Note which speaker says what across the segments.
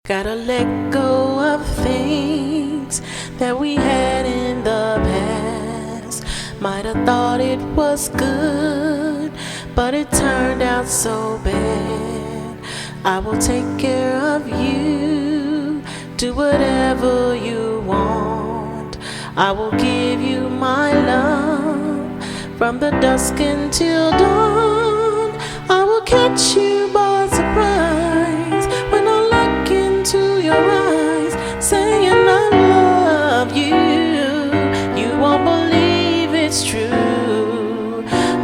Speaker 1: Gotta let go of things that we had in the past. Might have thought it was good, but it turned out so bad. I will take care of you, do whatever you want. I will give you my love from the dusk until dawn. I will catch you by surprise when I look into your eyes, saying I love you. You won't believe it's true.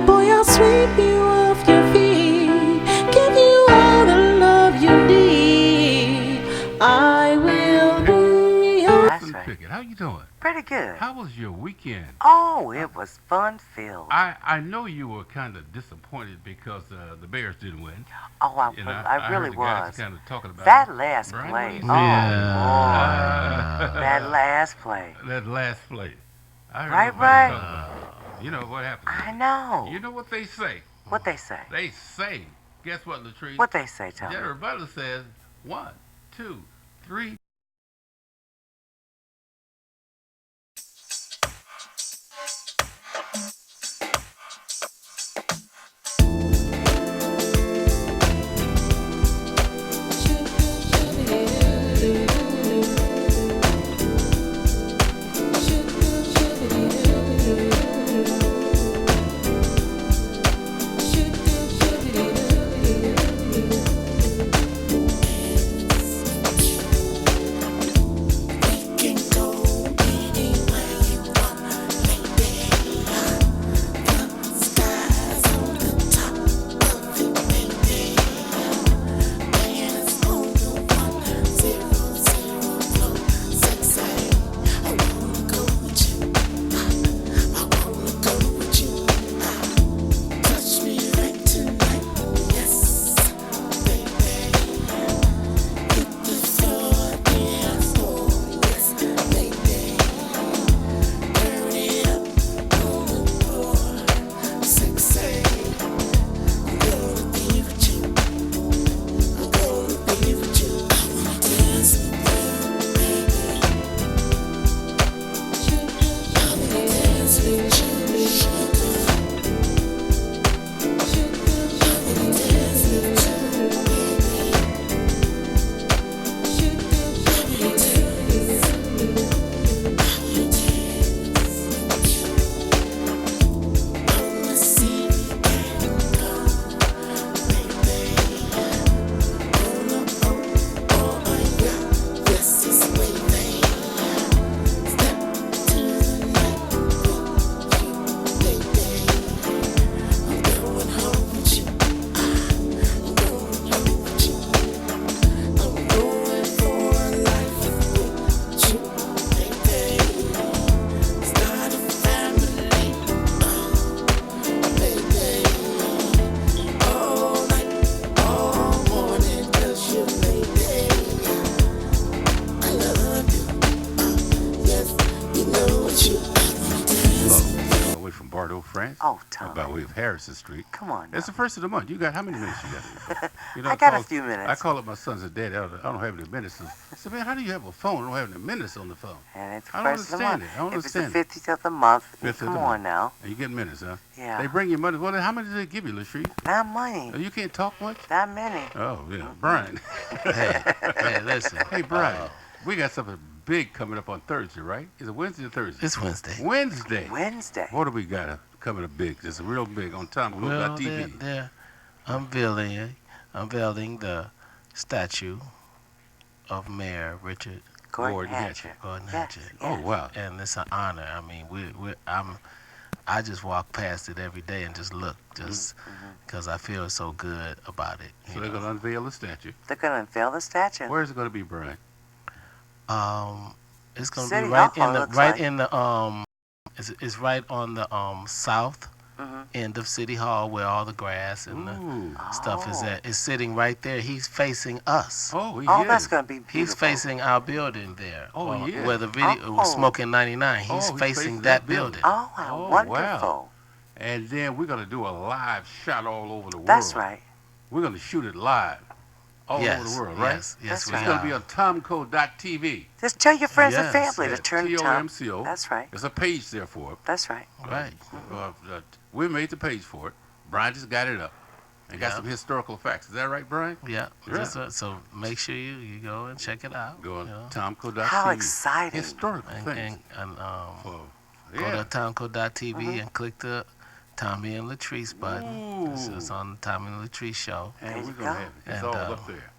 Speaker 1: Boy, I'll sweep you off your feet, give you all the love you need. I will be your...
Speaker 2: That's right.
Speaker 3: How you doing?
Speaker 2: Pretty good.
Speaker 3: How was your weekend?
Speaker 2: Oh, it was fun-filled.
Speaker 3: I know you were kind of disappointed because the Bears didn't win.
Speaker 2: Oh, I really
Speaker 3: heard the
Speaker 2: was.
Speaker 3: guys kind of talking about
Speaker 2: That
Speaker 3: it.
Speaker 2: last
Speaker 3: Brian,
Speaker 2: play.
Speaker 3: what do you
Speaker 2: Oh,
Speaker 3: think?
Speaker 2: boy. That last play.
Speaker 3: That last play. I heard
Speaker 2: Right,
Speaker 3: everybody
Speaker 2: right.
Speaker 3: talking about it. You know what happened?
Speaker 2: I know.
Speaker 3: You know what they say?
Speaker 2: What they say?
Speaker 3: They say, guess what, LaTrice?
Speaker 2: What they say, tell me.
Speaker 3: General Butler says 1, 2, 3. France.
Speaker 2: Oh, Tom.
Speaker 3: About way of Harrison Street.
Speaker 2: Come on now.
Speaker 3: It's the first of the month. You got how many minutes you got? You know,
Speaker 2: I got a few minutes.
Speaker 3: I call up my sons and daddy. I don't have any minutes. I said, man, how do you have a phone? I don't have any minutes on the phone.
Speaker 2: And it's the
Speaker 3: I don't
Speaker 2: first of the month.
Speaker 3: understand it. I don't
Speaker 2: if
Speaker 3: understand
Speaker 2: it's the 50th of the month, come on
Speaker 3: month.
Speaker 2: now.
Speaker 3: And you get minutes, huh?
Speaker 2: Yeah.
Speaker 3: They bring you money. Well, how many do they give you, LaTrice?
Speaker 2: Not money.
Speaker 3: Oh, you can't talk much?
Speaker 2: Not many.
Speaker 3: Oh, yeah. Brian.
Speaker 4: Hey, listen.
Speaker 3: Hey, Brian. We got something big coming up on Thursday, right? Is it Wednesday or Thursday?
Speaker 4: It's Wednesday.
Speaker 3: Wednesday.
Speaker 2: Wednesday.
Speaker 3: What do we got coming up big? It's real big on TomCook.tv.
Speaker 4: They're unveiling the statue of Mayor Richard
Speaker 2: Gordon Hatcher.
Speaker 4: Gordon
Speaker 2: Yes,
Speaker 4: Hatcher.
Speaker 2: yes.
Speaker 3: Oh, wow.
Speaker 4: And it's an honor. I mean, I just walk past it every day and just look, just because I feel so good about it.
Speaker 3: So they're going to unveil the statue.
Speaker 2: They're going to unveil the statue.
Speaker 3: Where is it going to be, Brian?
Speaker 4: It's going to
Speaker 2: City
Speaker 4: be right
Speaker 2: Hall,
Speaker 4: in the
Speaker 2: looks like.
Speaker 4: it's right on the south end of City Hall where all the grass and the
Speaker 3: Ooh.
Speaker 4: stuff is
Speaker 2: Oh.
Speaker 4: at. It's sitting right there. He's facing us.
Speaker 3: Oh, he
Speaker 2: Oh,
Speaker 3: is.
Speaker 2: that's going to be beautiful.
Speaker 4: He's facing our building there.
Speaker 3: Oh, yeah.
Speaker 4: Where the video was Smoking 99. He's facing that building.
Speaker 2: Oh, how
Speaker 3: Oh,
Speaker 2: wonderful.
Speaker 3: wow. And then we're going to do a live shot all over the world.
Speaker 2: That's right.
Speaker 3: We're going to shoot it live all over the
Speaker 4: Yes,
Speaker 3: world, right?
Speaker 4: yes, yes,
Speaker 2: That's
Speaker 4: we
Speaker 3: It's
Speaker 2: right.
Speaker 3: going to be
Speaker 4: are.
Speaker 3: on tomco.tv.
Speaker 2: Just tell your friends and
Speaker 4: Yes.
Speaker 2: family to turn the time.
Speaker 3: TOMCO.
Speaker 2: That's right.
Speaker 3: There's a page there for it.
Speaker 2: That's right.
Speaker 4: Right.
Speaker 3: We made the page for it. Brian just got it up and got
Speaker 4: Yeah.
Speaker 3: some historical facts. Is that right, Brian?
Speaker 4: Yeah.
Speaker 3: Yeah.
Speaker 4: So make sure you go and check it out.
Speaker 3: Go on
Speaker 4: you know.
Speaker 3: tomco.tv.
Speaker 2: How exciting.
Speaker 3: Historical
Speaker 4: And,
Speaker 3: things.
Speaker 4: go
Speaker 3: Yeah.
Speaker 4: to tomco.tv and click the Tommy and LaTrice button. It's
Speaker 3: Ooh.
Speaker 4: on the Tommy and LaTrice show.
Speaker 3: And
Speaker 2: There
Speaker 3: we're
Speaker 2: you
Speaker 3: going to
Speaker 2: go.
Speaker 3: have it. It's
Speaker 4: And,
Speaker 3: all up there.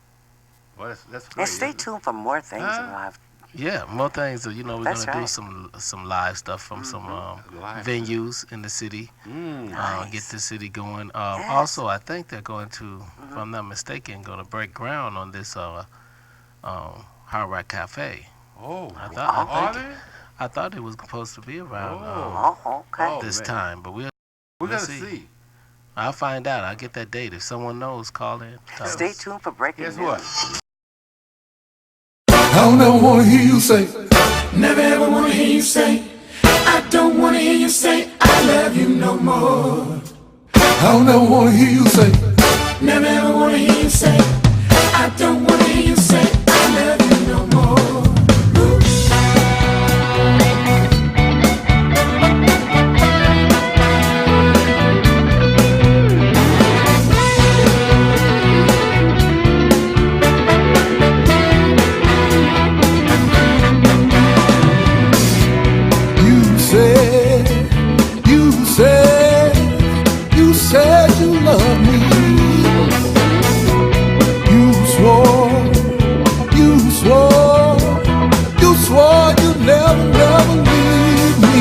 Speaker 3: Well, that's great.
Speaker 2: And stay
Speaker 3: isn't it?
Speaker 2: tuned for more things
Speaker 3: Huh?
Speaker 2: in live.
Speaker 4: Yeah, more things. We're
Speaker 2: That's
Speaker 4: gonna do
Speaker 2: right.
Speaker 4: some live stuff from some
Speaker 3: Live
Speaker 4: venues in the city.
Speaker 2: Nice.
Speaker 4: Get the city going.
Speaker 2: Yes.
Speaker 4: Also, I think they're going to, if I'm not mistaken, going to break ground on this Hard Rock Cafe.
Speaker 3: Oh,
Speaker 4: I thought it was supposed to be around
Speaker 2: Oh, okay.
Speaker 3: Oh,
Speaker 4: this
Speaker 3: man.
Speaker 4: time, but
Speaker 3: we
Speaker 4: we'll
Speaker 3: got to
Speaker 4: see.
Speaker 3: see.
Speaker 4: I'll find out. I'll get that date. If someone knows, call in. Tell
Speaker 2: Stay
Speaker 4: us.
Speaker 2: tuned for breaking
Speaker 3: Guess
Speaker 2: news.
Speaker 3: what?
Speaker 5: I don't ever wanna hear you say, never ever wanna hear you say, I don't wanna hear you say, I love you no more. I don't ever wanna hear you say, never ever wanna hear you say, I don't wanna hear you say, I love you no more. You said you love me. You swore you'd never, never leave me.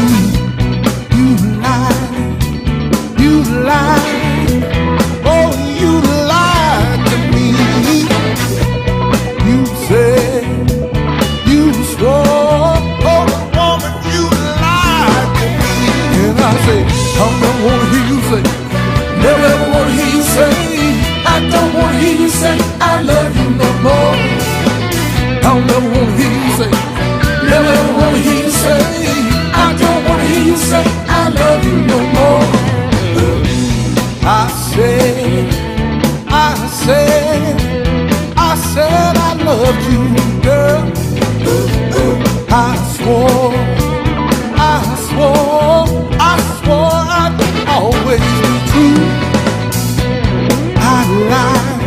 Speaker 5: You lied, oh, you lied to me. You said, you swore, oh, woman, you lied to me. And I say, I don't wanna hear you say, never ever wanna hear you say, I don't wanna hear you say, I love you no more. I don't ever wanna hear you say, never ever wanna hear you say, I don't wanna hear you say, I love you no more. I said I loved you, girl. I swore I'd always be true. I lied,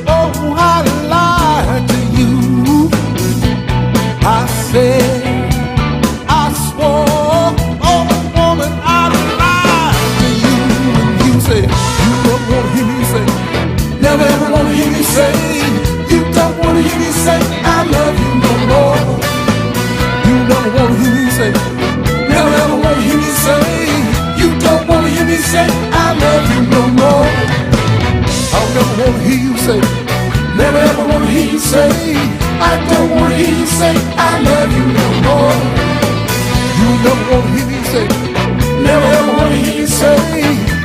Speaker 5: oh, I lied to you. I said, I swore, oh, woman, I lied to you. And you said, you don't wanna hear me say, never ever wanna hear me say, you don't wanna hear me say, I love you no more. You never wanna hear me say, never ever wanna hear me say, you don't wanna hear me say, I love you no more. I'll never wanna hear you say, never ever wanna hear you say, I don't wanna hear you say, I love you no more. You never wanna hear me say, never ever wanna hear you say,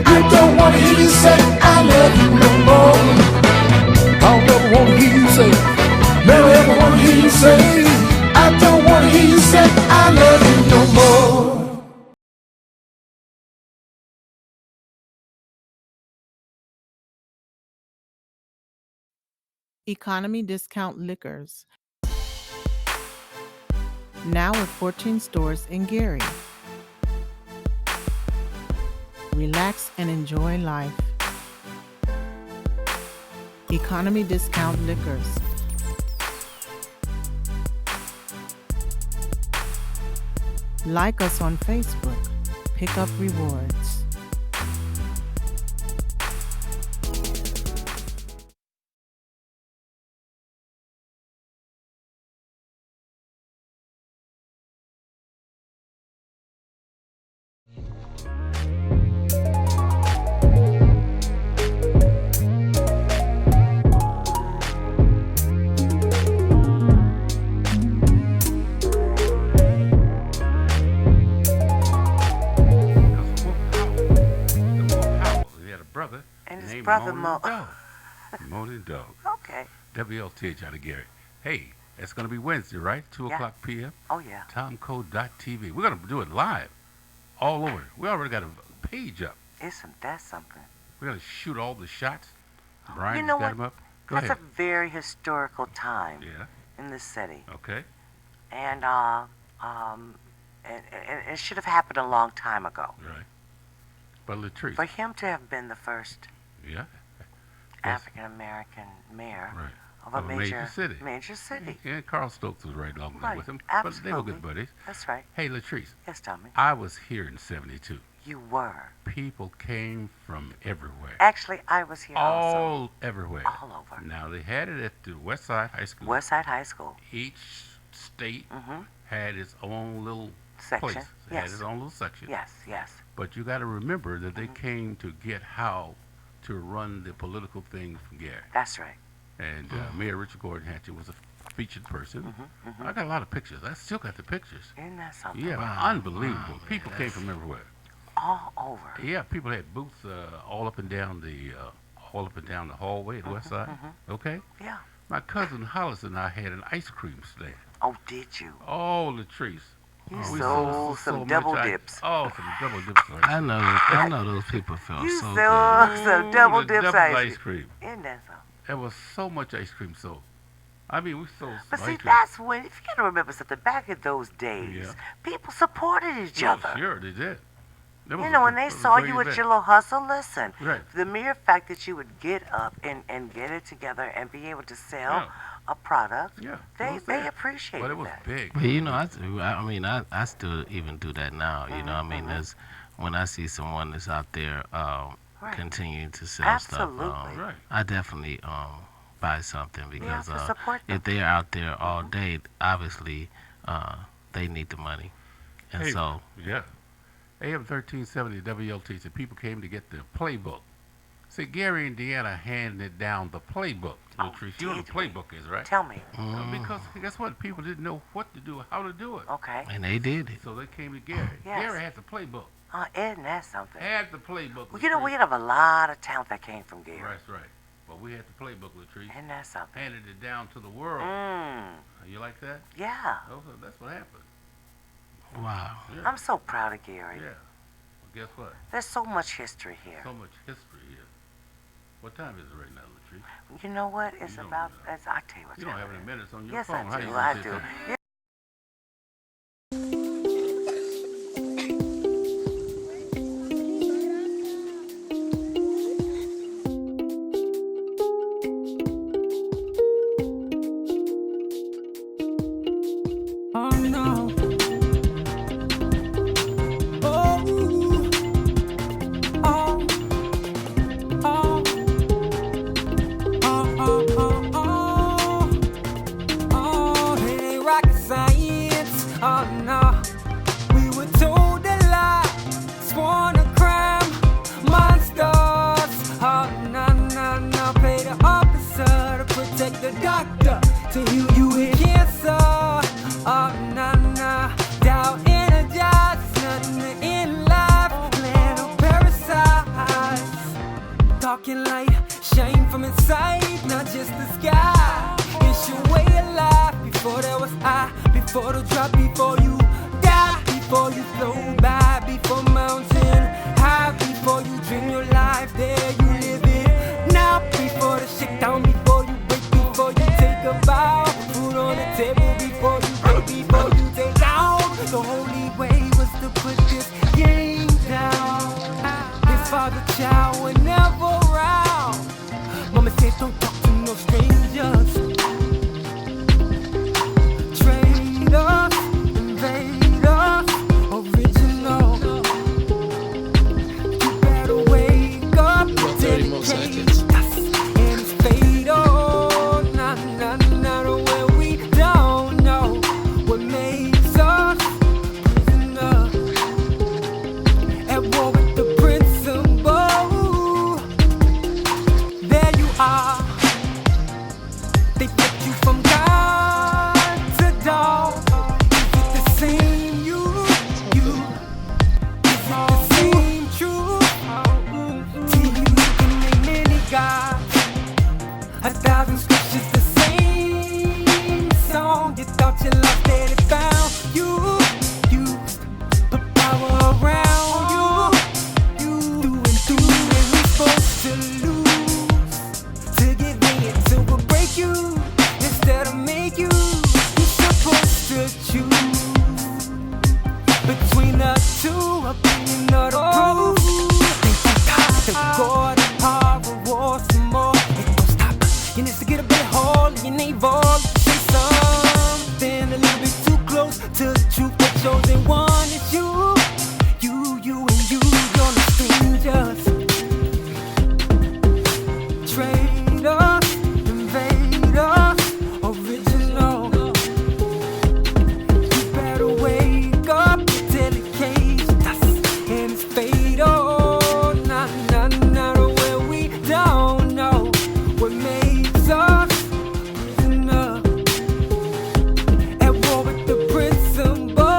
Speaker 5: I don't wanna hear you say, I love you no more. I'll never wanna hear you say, never ever wanna hear you say, I don't wanna hear you say, I love you no more.
Speaker 6: Economy Discount Liquors. Now with 14 stores in Gary. Relax and enjoy life. Economy Discount Liquors. Like us on Facebook. Pick up rewards.
Speaker 3: He had a brother
Speaker 2: And his
Speaker 3: named
Speaker 2: brother
Speaker 3: Moaning
Speaker 2: Mo.
Speaker 3: Dog. Moaning Dog.
Speaker 2: Okay.
Speaker 3: WLTH out of Gary. Hey, it's going to be Wednesday, right? 2
Speaker 2: Yeah.
Speaker 3: o'clock p.m.
Speaker 2: Oh, yeah.
Speaker 3: Tomco.tv. We're going to do it live all over. We already got a page up.
Speaker 2: Isn't that something?
Speaker 3: We're going to shoot all the shots Brian,
Speaker 2: You know
Speaker 3: got
Speaker 2: what?
Speaker 3: him up? Go
Speaker 2: That's
Speaker 3: ahead.
Speaker 2: a very historical time
Speaker 3: Yeah.
Speaker 2: in the city.
Speaker 3: Okay.
Speaker 2: And it should have happened a long time ago.
Speaker 3: Right. But LaTrice.
Speaker 2: For him to have been the first
Speaker 3: Yeah.
Speaker 2: African American mayor
Speaker 3: Right.
Speaker 2: of a major
Speaker 3: city.
Speaker 2: Major city.
Speaker 3: Yeah, Carl Stokes was right along there
Speaker 2: Right,
Speaker 3: with him.
Speaker 2: absolutely.
Speaker 3: But they were good buddies.
Speaker 2: That's right.
Speaker 3: Hey, LaTrice,
Speaker 2: Yes, Tommy.
Speaker 3: I was here in 72.
Speaker 2: You were.
Speaker 3: People came from everywhere.
Speaker 2: Actually, I was here also.
Speaker 3: All everywhere.
Speaker 2: All over.
Speaker 3: Now, they had it at the West Side High School.
Speaker 2: West Side High School.
Speaker 3: Each state
Speaker 2: Mm-hmm.
Speaker 3: had its own little
Speaker 2: Section.
Speaker 3: place. It had its own little section.
Speaker 2: Yes, yes.
Speaker 3: But you got to remember that they came to get how to run the political thing from Gary.
Speaker 2: That's right.
Speaker 3: And Mayor Richard Gordon Hatchett was a featured person.
Speaker 2: Mm-hmm.
Speaker 3: I got a lot of pictures. I still got the pictures.
Speaker 2: Isn't that something?
Speaker 3: Yeah,
Speaker 4: Wow.
Speaker 3: unbelievable.
Speaker 4: Wow,
Speaker 3: People came from everywhere.
Speaker 2: All over.
Speaker 3: Yeah, people had booths all up and down the hallway at the West Side. Okay.
Speaker 2: Yeah.
Speaker 3: My cousin Hollis and I had an ice cream stand.
Speaker 2: Oh, did you?
Speaker 3: Oh, LaTrice.
Speaker 2: You
Speaker 3: We
Speaker 2: sold
Speaker 3: so
Speaker 2: some
Speaker 3: much
Speaker 2: double
Speaker 3: ice-
Speaker 2: dips.
Speaker 3: Oh, some double dips.
Speaker 4: I know those people felt
Speaker 2: You
Speaker 4: so
Speaker 2: sold
Speaker 4: good.
Speaker 2: some double
Speaker 3: the
Speaker 2: dips
Speaker 3: double
Speaker 2: ice
Speaker 3: ice cream.
Speaker 2: Isn't that something?
Speaker 3: There was so much ice cream sold. I mean, we sold
Speaker 2: But
Speaker 3: some
Speaker 2: see,
Speaker 3: ice cream.
Speaker 2: that's when, if you got to remember something, back in those days,
Speaker 3: Yeah.
Speaker 2: people supported each
Speaker 3: Oh,
Speaker 2: other.
Speaker 3: sure, they did. That was
Speaker 2: You
Speaker 3: a-
Speaker 2: know, when
Speaker 3: that
Speaker 2: they
Speaker 3: was a
Speaker 2: saw
Speaker 3: great
Speaker 2: you at
Speaker 3: event.
Speaker 2: your little hustle, listen,
Speaker 3: Right.
Speaker 2: the mere fact that you would get up and get it together and be able to sell
Speaker 3: Yeah.
Speaker 2: a product,
Speaker 3: Yeah, it
Speaker 2: they
Speaker 3: was there.
Speaker 2: appreciated
Speaker 3: But it was
Speaker 2: that.
Speaker 3: big.
Speaker 4: But you know, I still even do that now. You know, I mean, there's when I see someone that's out there
Speaker 2: Right.
Speaker 4: continuing to sell
Speaker 2: Absolutely.
Speaker 4: stuff,
Speaker 3: Right.
Speaker 4: I definitely buy something because
Speaker 2: to support them.
Speaker 4: if they're out there all day, obviously they need the money, and
Speaker 3: Hey,
Speaker 4: so
Speaker 3: yeah. AM 1370 WLTH, the people came to get the playbook. See, Gary and Deanna handed down the playbook.
Speaker 2: Oh,
Speaker 3: LaTrice, you know what
Speaker 2: did
Speaker 3: the playbook is, right?
Speaker 2: Tell me.
Speaker 3: Because guess what? People didn't know what to do, how to do it.
Speaker 2: Okay.
Speaker 4: and they did it.
Speaker 3: So they came to Gary.
Speaker 2: Yes.
Speaker 3: Gary had the playbook.
Speaker 2: Isn't that something?
Speaker 3: Had the playbook.
Speaker 2: Well, you know,
Speaker 3: LaTrice.
Speaker 2: we have a lot of talent that came from Gary.
Speaker 3: That's right. But we had the playbook, LaTrice.
Speaker 2: Isn't that something?
Speaker 3: Handed it down to the world. You like that?
Speaker 2: Yeah.
Speaker 3: Oh, that's what happened.
Speaker 4: Wow.
Speaker 3: Yeah.
Speaker 2: I'm so proud of Gary.
Speaker 3: Yeah. Well, guess what?
Speaker 2: There's so much history here.
Speaker 3: So much history here. What time is it right now, LaTrice?
Speaker 2: You know what? It's
Speaker 3: You don't
Speaker 2: about,
Speaker 3: know.
Speaker 2: I'll tell you what
Speaker 3: You don't
Speaker 2: time
Speaker 3: have
Speaker 2: it
Speaker 3: any
Speaker 2: is.
Speaker 3: minutes on your
Speaker 2: Yes,
Speaker 3: phone. How
Speaker 2: I
Speaker 3: you
Speaker 2: do.
Speaker 3: gonna
Speaker 2: I
Speaker 3: say
Speaker 2: do.
Speaker 3: something?
Speaker 2: Yeah.
Speaker 5: Oh no. Oh. Oh. Oh. Oh. Oh. Oh. Oh. It ain't rocket science. Oh no. We were told a lie. Sworn a crime. Monsters. Oh no, no, no. Pay the officer to protect the doctor. To heal you with cancer. Oh, nah, nah. Doubt energized. Nothing in life. Plan of parasites. Talking like shame from inside. Not just the sky. It's your way of life. Before there was I. Before the drop. Before you die. Before you flow by. Before mountain high. Before you dream your life. There you live it now. Before the shakedown. Before you break. Before you take a bow. Food on the table. Before you break. Before you take down. The only way was to put this game down. His father child were never around. Mama said don't talk to no strangers. Traitors, invaders, original. You better wake up and
Speaker 4: 30 more
Speaker 5: dedicate
Speaker 4: seconds.
Speaker 5: us. And it's fatal. Nah, nah, nah, where we don't know what makes us prisoners. At war with the principle. There you are. They pick you from God to dog. Is it the same you? Is it the same truth? To you can name any God. 1,000 scriptures, the same song. You thought you lost it, it found you. Used the power around you. You through and through, and who's supposed to lose?
Speaker 7: thinking they've all say something a little bit too close to the truth. The chosen one is you, and you. You're the strangers, traitors, invaders, original. You better wake up till it caged us, and it's fatal. Not where we don't know what makes us enough. At war with the principle.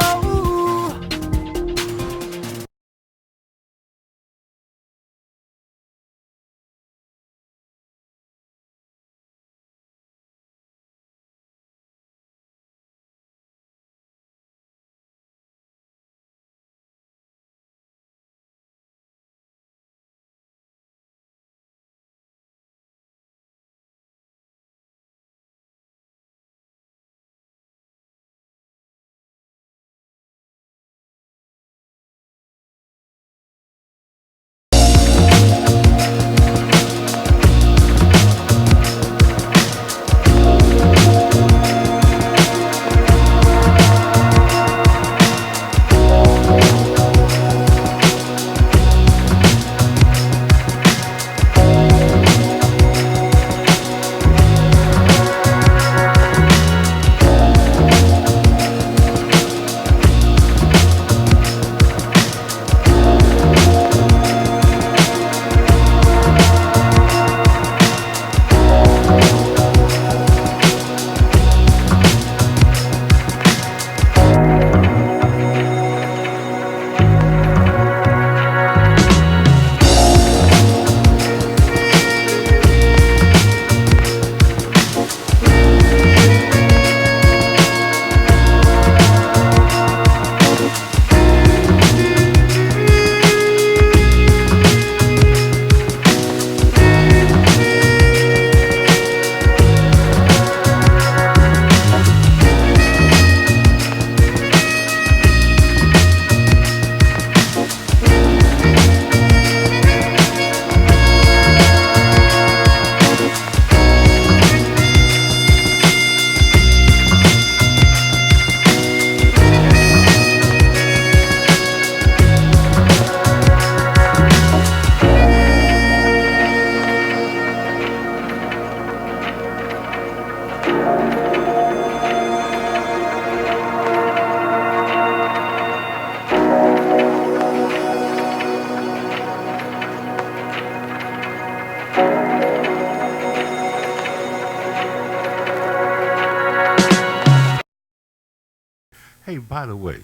Speaker 3: Hey, by the way,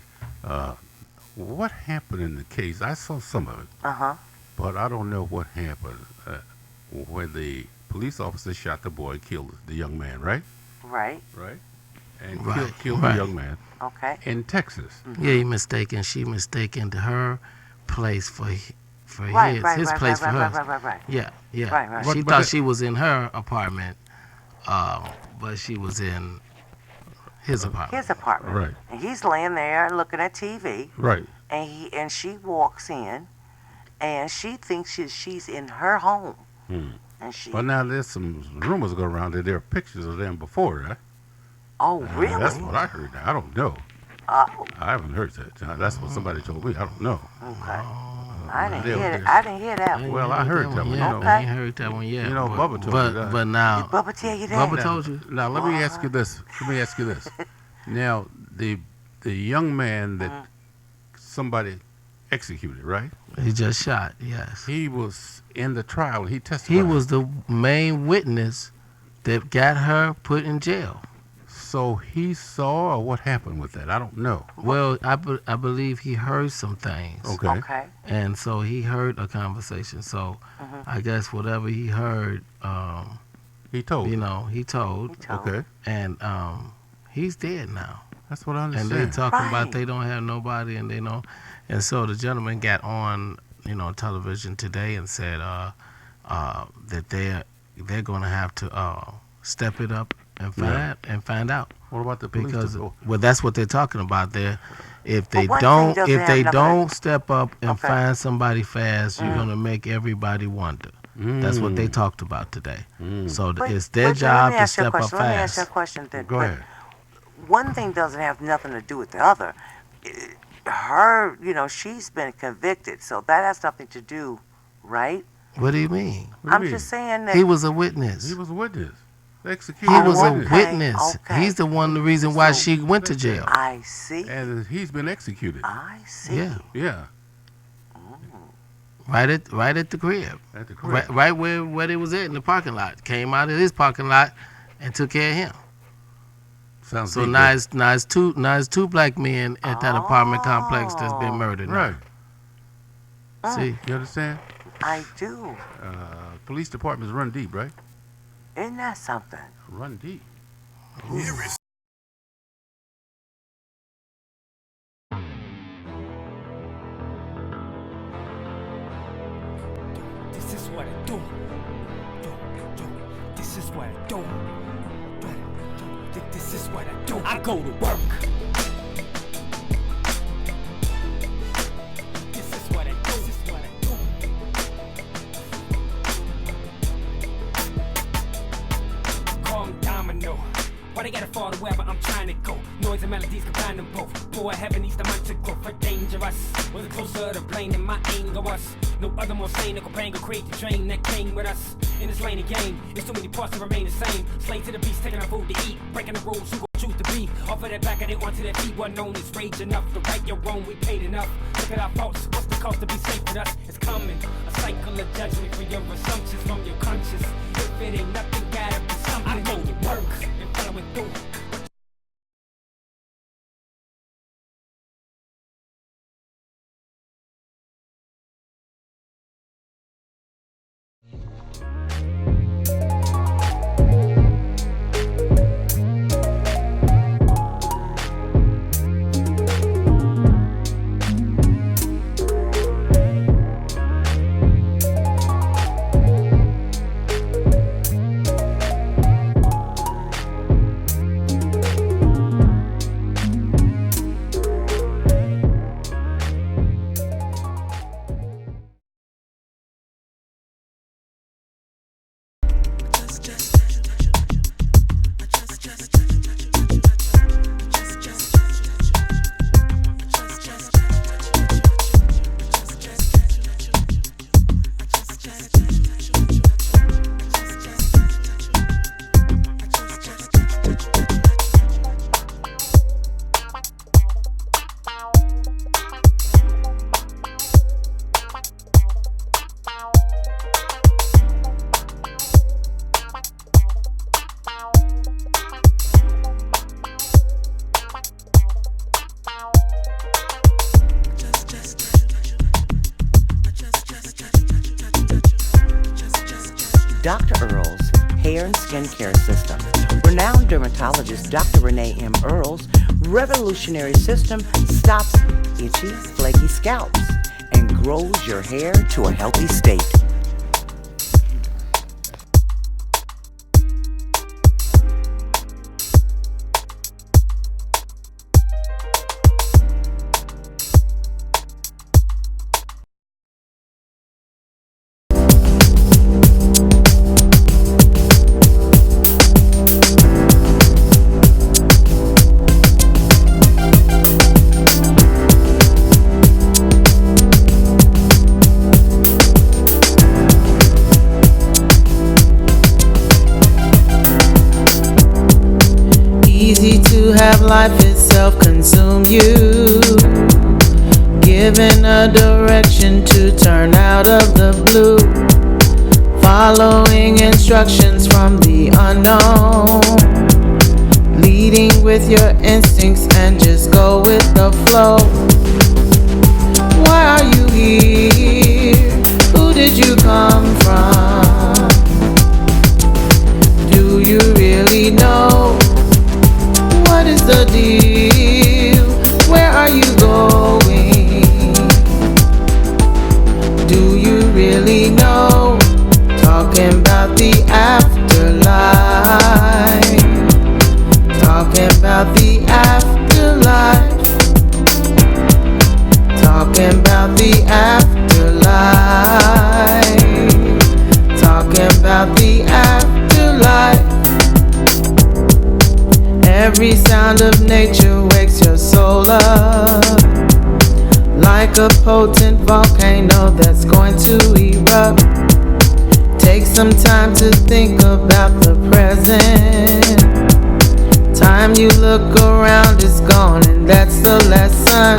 Speaker 3: what happened in the case? I saw some of it, but I don't know what happened when the police officer shot the boy, killed the young man, right?
Speaker 2: Right.
Speaker 3: Right. And
Speaker 4: Right,
Speaker 3: killed
Speaker 4: right.
Speaker 3: the young man
Speaker 2: Okay.
Speaker 3: in Texas.
Speaker 4: Yeah, she mistaken her place for
Speaker 2: Right.
Speaker 4: his
Speaker 2: Right.
Speaker 4: his
Speaker 2: Right.
Speaker 4: place
Speaker 2: Right.
Speaker 4: for
Speaker 2: Right.
Speaker 4: hers.
Speaker 2: Right. Right. Right.
Speaker 4: Yeah, yeah.
Speaker 2: Right, right.
Speaker 4: She
Speaker 3: But
Speaker 4: thought
Speaker 3: the-
Speaker 4: she was in her apartment, but she was in his apartment.
Speaker 2: His apartment.
Speaker 3: Right.
Speaker 2: And he's laying there looking at TV,
Speaker 3: Right.
Speaker 2: and she walks in, and she thinks she's in her home, and she.
Speaker 3: Well, now there's some rumors going around that there are pictures of them before, right?
Speaker 2: Oh, really?
Speaker 3: That's what I heard. Now, I don't know.
Speaker 2: Oh,
Speaker 3: I haven't heard that. That's what somebody told me. I don't know.
Speaker 2: okay. I didn't
Speaker 3: They were
Speaker 2: hear it.
Speaker 3: just-
Speaker 2: I didn't hear that.
Speaker 4: I
Speaker 2: one.
Speaker 4: ain't
Speaker 3: Well, I heard that one, you
Speaker 4: yet.
Speaker 3: know.
Speaker 4: I ain't heard that one yet.
Speaker 3: You know,
Speaker 4: but,
Speaker 3: Bubba told
Speaker 4: but,
Speaker 3: me that.
Speaker 4: But now,
Speaker 2: Did Bubba tell you that?
Speaker 4: Bubba told you.
Speaker 3: Now let me ask you this. Now the young man that somebody executed, right?
Speaker 4: He just shot. Yes.
Speaker 3: He was in the trial. He testified.
Speaker 4: He was the main witness that got her put in jail.
Speaker 3: So he saw, or what happened with that? I don't know.
Speaker 4: Well, I believe he heard some things.
Speaker 3: Okay.
Speaker 2: Okay.
Speaker 4: And so he heard a conversation. So I guess whatever he heard,
Speaker 3: He told.
Speaker 4: you know, he told.
Speaker 3: Okay.
Speaker 4: And he's dead now.
Speaker 3: That's what I
Speaker 4: And
Speaker 3: understand.
Speaker 4: they talking
Speaker 2: Right.
Speaker 4: about they don't have nobody, and they know. And so the gentleman got on, television today and said that they're going to have to step it up and find out.
Speaker 3: What about the police?
Speaker 4: Because
Speaker 3: Oh,
Speaker 4: well, that's what they're talking about there. If they
Speaker 2: one thing
Speaker 4: don't,
Speaker 2: doesn't
Speaker 4: if
Speaker 2: have
Speaker 4: they
Speaker 2: nothing-
Speaker 4: don't step up and
Speaker 2: Okay.
Speaker 4: find somebody fast, you're gonna make everybody wonder. That's what they talked about today. So
Speaker 2: But-
Speaker 4: it's their
Speaker 2: but
Speaker 4: job
Speaker 2: let me
Speaker 4: to
Speaker 2: ask you a
Speaker 4: step up
Speaker 2: question. Let me ask you a
Speaker 4: fast.
Speaker 2: question then.
Speaker 3: Go
Speaker 2: But
Speaker 3: ahead.
Speaker 2: one thing doesn't have nothing to do with the other. Her, she's been convicted, so that has nothing to do, right?
Speaker 4: What do you mean?
Speaker 3: What do you
Speaker 2: I'm
Speaker 3: mean?
Speaker 2: just saying that
Speaker 4: He was a witness.
Speaker 3: He was a witness.
Speaker 4: He
Speaker 3: Executed
Speaker 4: was a
Speaker 3: witness.
Speaker 4: witness.
Speaker 2: okay.
Speaker 4: He's the reason why
Speaker 2: So-
Speaker 4: she went to jail.
Speaker 2: I see.
Speaker 3: And he's been executed.
Speaker 2: I see.
Speaker 4: Yeah,
Speaker 3: Yeah,
Speaker 4: right at the crib,
Speaker 3: at the crib.
Speaker 4: right where they was at in the parking lot. Came out of his parking lot and took care of him.
Speaker 3: Sounds
Speaker 4: So
Speaker 3: deep,
Speaker 4: now it's two black men at that apartment complex that's been murdered.
Speaker 3: though. Right.
Speaker 4: Now. See,
Speaker 3: You understand?
Speaker 2: I do.
Speaker 3: Police departments run deep, right?
Speaker 2: Isn't that something?
Speaker 3: Run deep.
Speaker 7: This is what I do. This is what I do. This is what I do. I go to work. This is what I do. This is what I do. Call me Domino. Why they gotta fall to wherever I'm trying to go? Noise and melodies combine them both. Boy, heaven needs the mind to grow for dangerous. Was it closer to blame than my anger was? No other more sane that could bang or create the drain that came with us. In this lane of game, there's too many parts to remain the same. Slave to the beast, taking our food to eat. Breaking the rules, who gon' choose to be? Off of their back and they onto their feet. One known as rage enough to right your wrong, we paid enough. Look at our faults, what's the cost to be safe with us? It's coming, a cycle of judgment for your assumptions from your conscience. If it ain't nothing, gotta be something. I know it works, and following through.
Speaker 2: Dr. Earl's Hair and Skincare System. Renowned dermatologist Dr. Renee M. Earl's revolutionary system stops itchy, flaky scalps and grows your hair to a healthy state.
Speaker 6: Easy to have life itself consume you, given a direction to turn out of the blue, following instructions from the unknown, leading with your instincts and just go with the flow. Why are you here? Who did you come from? Do you really know? What is the deal? Where are you going? Do you really know? Talking about the afterlife. Talking about the afterlife. Talking about the afterlife. Every sound of nature wakes your soul up, like a potent volcano that's going to erupt. Take some time to think about the present. Time you look around is gone, and that's the lesson.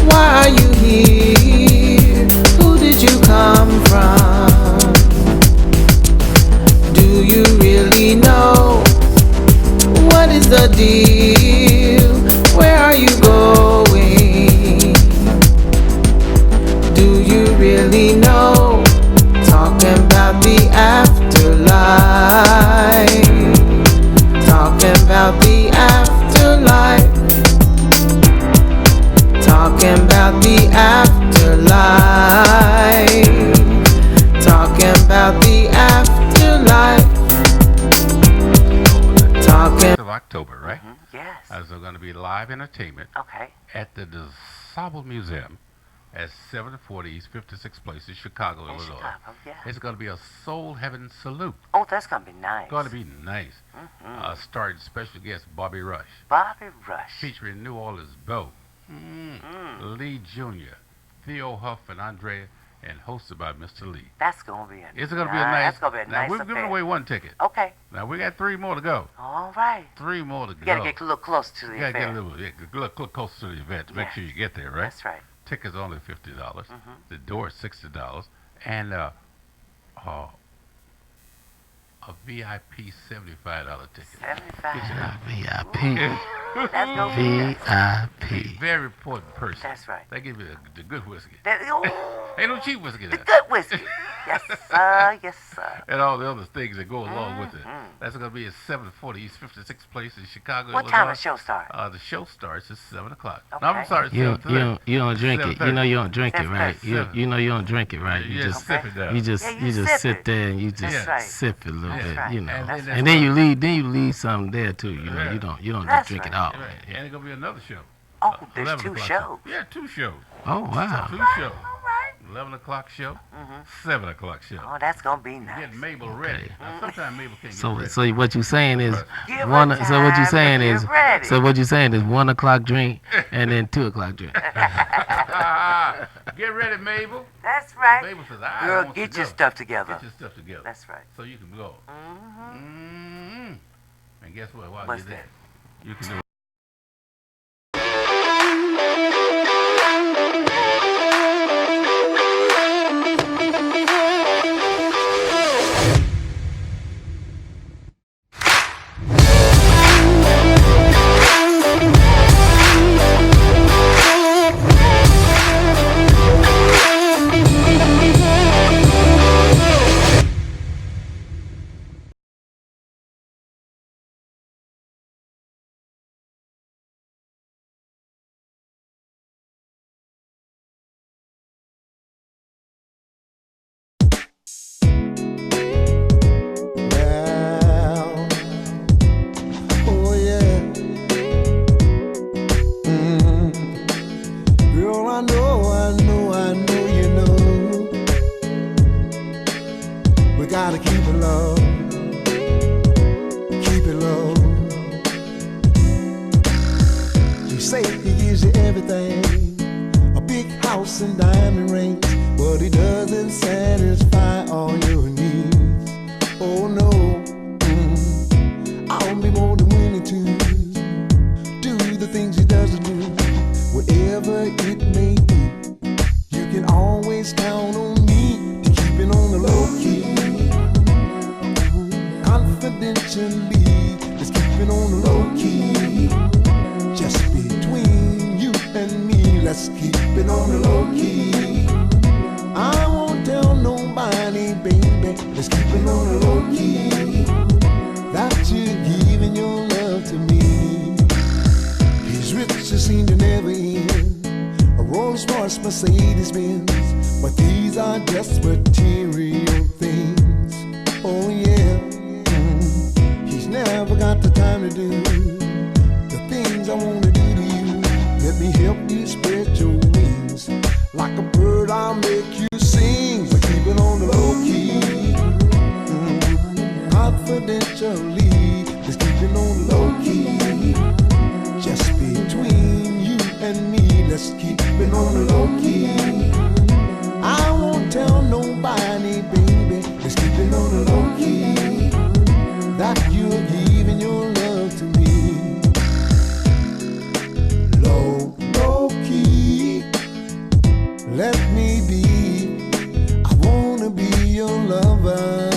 Speaker 6: Why are you here? Who did you come from? Do you really know? What is the deal? Where are you going? Do you really know? Talking about the afterlife. Talking about the afterlife. Talking about the afterlife. Talking about the afterlife. Talking.
Speaker 3: Of October, right?
Speaker 2: Yes.
Speaker 3: As they're going to be live entertainment
Speaker 2: Okay.
Speaker 3: at the DeSable Museum at 740 East 56th Place in Chicago,
Speaker 2: In
Speaker 3: Illinois.
Speaker 2: Chicago, yeah.
Speaker 3: It's going to be a Soul Heaven salute.
Speaker 2: Oh, that's gonna be nice.
Speaker 3: Going to be nice. Starring special guest Bobby Rush,
Speaker 2: Bobby Rush.
Speaker 3: featuring New Orleans Bo, Lee Jr., Theo Huff, and Andrea, and hosted by Mr. Lee.
Speaker 2: That's gonna be a.
Speaker 3: It's going to be a nice.
Speaker 2: That's gonna be a
Speaker 3: now
Speaker 2: nice
Speaker 3: we've
Speaker 2: affair.
Speaker 3: given away one ticket.
Speaker 2: Okay.
Speaker 3: Now we got 3 more to go.
Speaker 2: All right.
Speaker 3: 3 more to go.
Speaker 2: You gotta get a little close to the
Speaker 3: You gotta
Speaker 2: affair.
Speaker 3: get a little closer to the event to make
Speaker 2: Yeah.
Speaker 3: sure you get there, right?
Speaker 2: That's right.
Speaker 3: Tickets only $50. The door is $60, and a VIP $75 ticket.
Speaker 2: 75.
Speaker 4: VIP.
Speaker 2: That's gonna be nice.
Speaker 4: VIP.
Speaker 3: Very important person.
Speaker 2: That's right.
Speaker 3: They give you the good whiskey.
Speaker 2: Oh,
Speaker 3: Ain't no cheap whiskey
Speaker 2: the
Speaker 3: there.
Speaker 2: good whiskey. Yes, sir. Yes, sir.
Speaker 3: And all the other things that go along with it. That's going to be at 740 East 56th Place in Chicago,
Speaker 2: What
Speaker 3: Illinois.
Speaker 2: time does the show start?
Speaker 3: The show starts at 7 o'clock.
Speaker 2: Okay.
Speaker 3: No, I'm sorry,
Speaker 4: You
Speaker 3: 7:30.
Speaker 4: don't drink it. You know you don't drink it, right?
Speaker 3: Seven.
Speaker 4: You know you don't drink it, right?
Speaker 3: You just sip it down.
Speaker 4: You just
Speaker 2: Yeah, you sip
Speaker 4: sit
Speaker 2: it.
Speaker 4: there and you just
Speaker 2: That's right.
Speaker 4: sip it a little
Speaker 2: That's
Speaker 4: bit,
Speaker 2: right.
Speaker 4: you know.
Speaker 3: And then
Speaker 4: And then you leave something there too. You know,
Speaker 3: Yeah.
Speaker 4: you don't just
Speaker 2: That's
Speaker 4: drink it
Speaker 2: right.
Speaker 4: all.
Speaker 3: Right. And it's going to be another show.
Speaker 2: Oh, there's
Speaker 3: 11
Speaker 2: 2
Speaker 3: o'clock
Speaker 2: shows.
Speaker 3: Yeah, 2 shows.
Speaker 4: Oh wow.
Speaker 3: 2 shows.
Speaker 2: All right.
Speaker 3: 11 o'clock show, 7 o'clock show.
Speaker 2: Oh, that's gonna be nice.
Speaker 3: Get Mabel ready. Now, sometimes Mabel can't get
Speaker 4: So
Speaker 3: ready.
Speaker 4: so what you saying is
Speaker 2: Give her
Speaker 4: one. So what you
Speaker 2: time
Speaker 4: saying
Speaker 2: to
Speaker 4: is
Speaker 2: get ready.
Speaker 4: so what you saying is 1 o'clock drink and then 2 o'clock drink.
Speaker 3: Get ready, Mabel.
Speaker 2: That's right.
Speaker 3: Mabel says, I
Speaker 2: Girl,
Speaker 3: want
Speaker 2: get
Speaker 3: to
Speaker 2: your
Speaker 3: go.
Speaker 2: stuff together.
Speaker 3: Get your stuff together.
Speaker 2: That's right.
Speaker 3: So you can go. And guess what? While
Speaker 2: What's
Speaker 3: you're there,
Speaker 2: that?
Speaker 3: you can do
Speaker 5: Well, oh yeah. Girl, I know, you know. We gotta keep it low. Keep it low. You say he gives you everything, a big house and diamond rings, but he doesn't satisfy all your needs. Oh no, I'll be more than willing to do the things he doesn't do, whatever it may be. You can always count on me to keep it on the low key. Confidentially, let's keep it on the low key. Just between you and me, let's keep it on the low key. I won't tell nobody, baby, let's keep it on the low key, that you're giving your love to me. His riches seem to never end, a Rolls Royce, Mercedes Benz, but these are just material things. Oh yeah, he's never got the time to do the things I want to do to you. Let me help you spread your wings, like a bird I'll make you sing. So keep it on the low key, confidentially, Let's keep it on low key. Just between you and me, let's keep it on low key. I won't tell nobody, baby. Let's keep it on low key. That you're giving your love to me. Low key. Let me be. I wanna be your lover.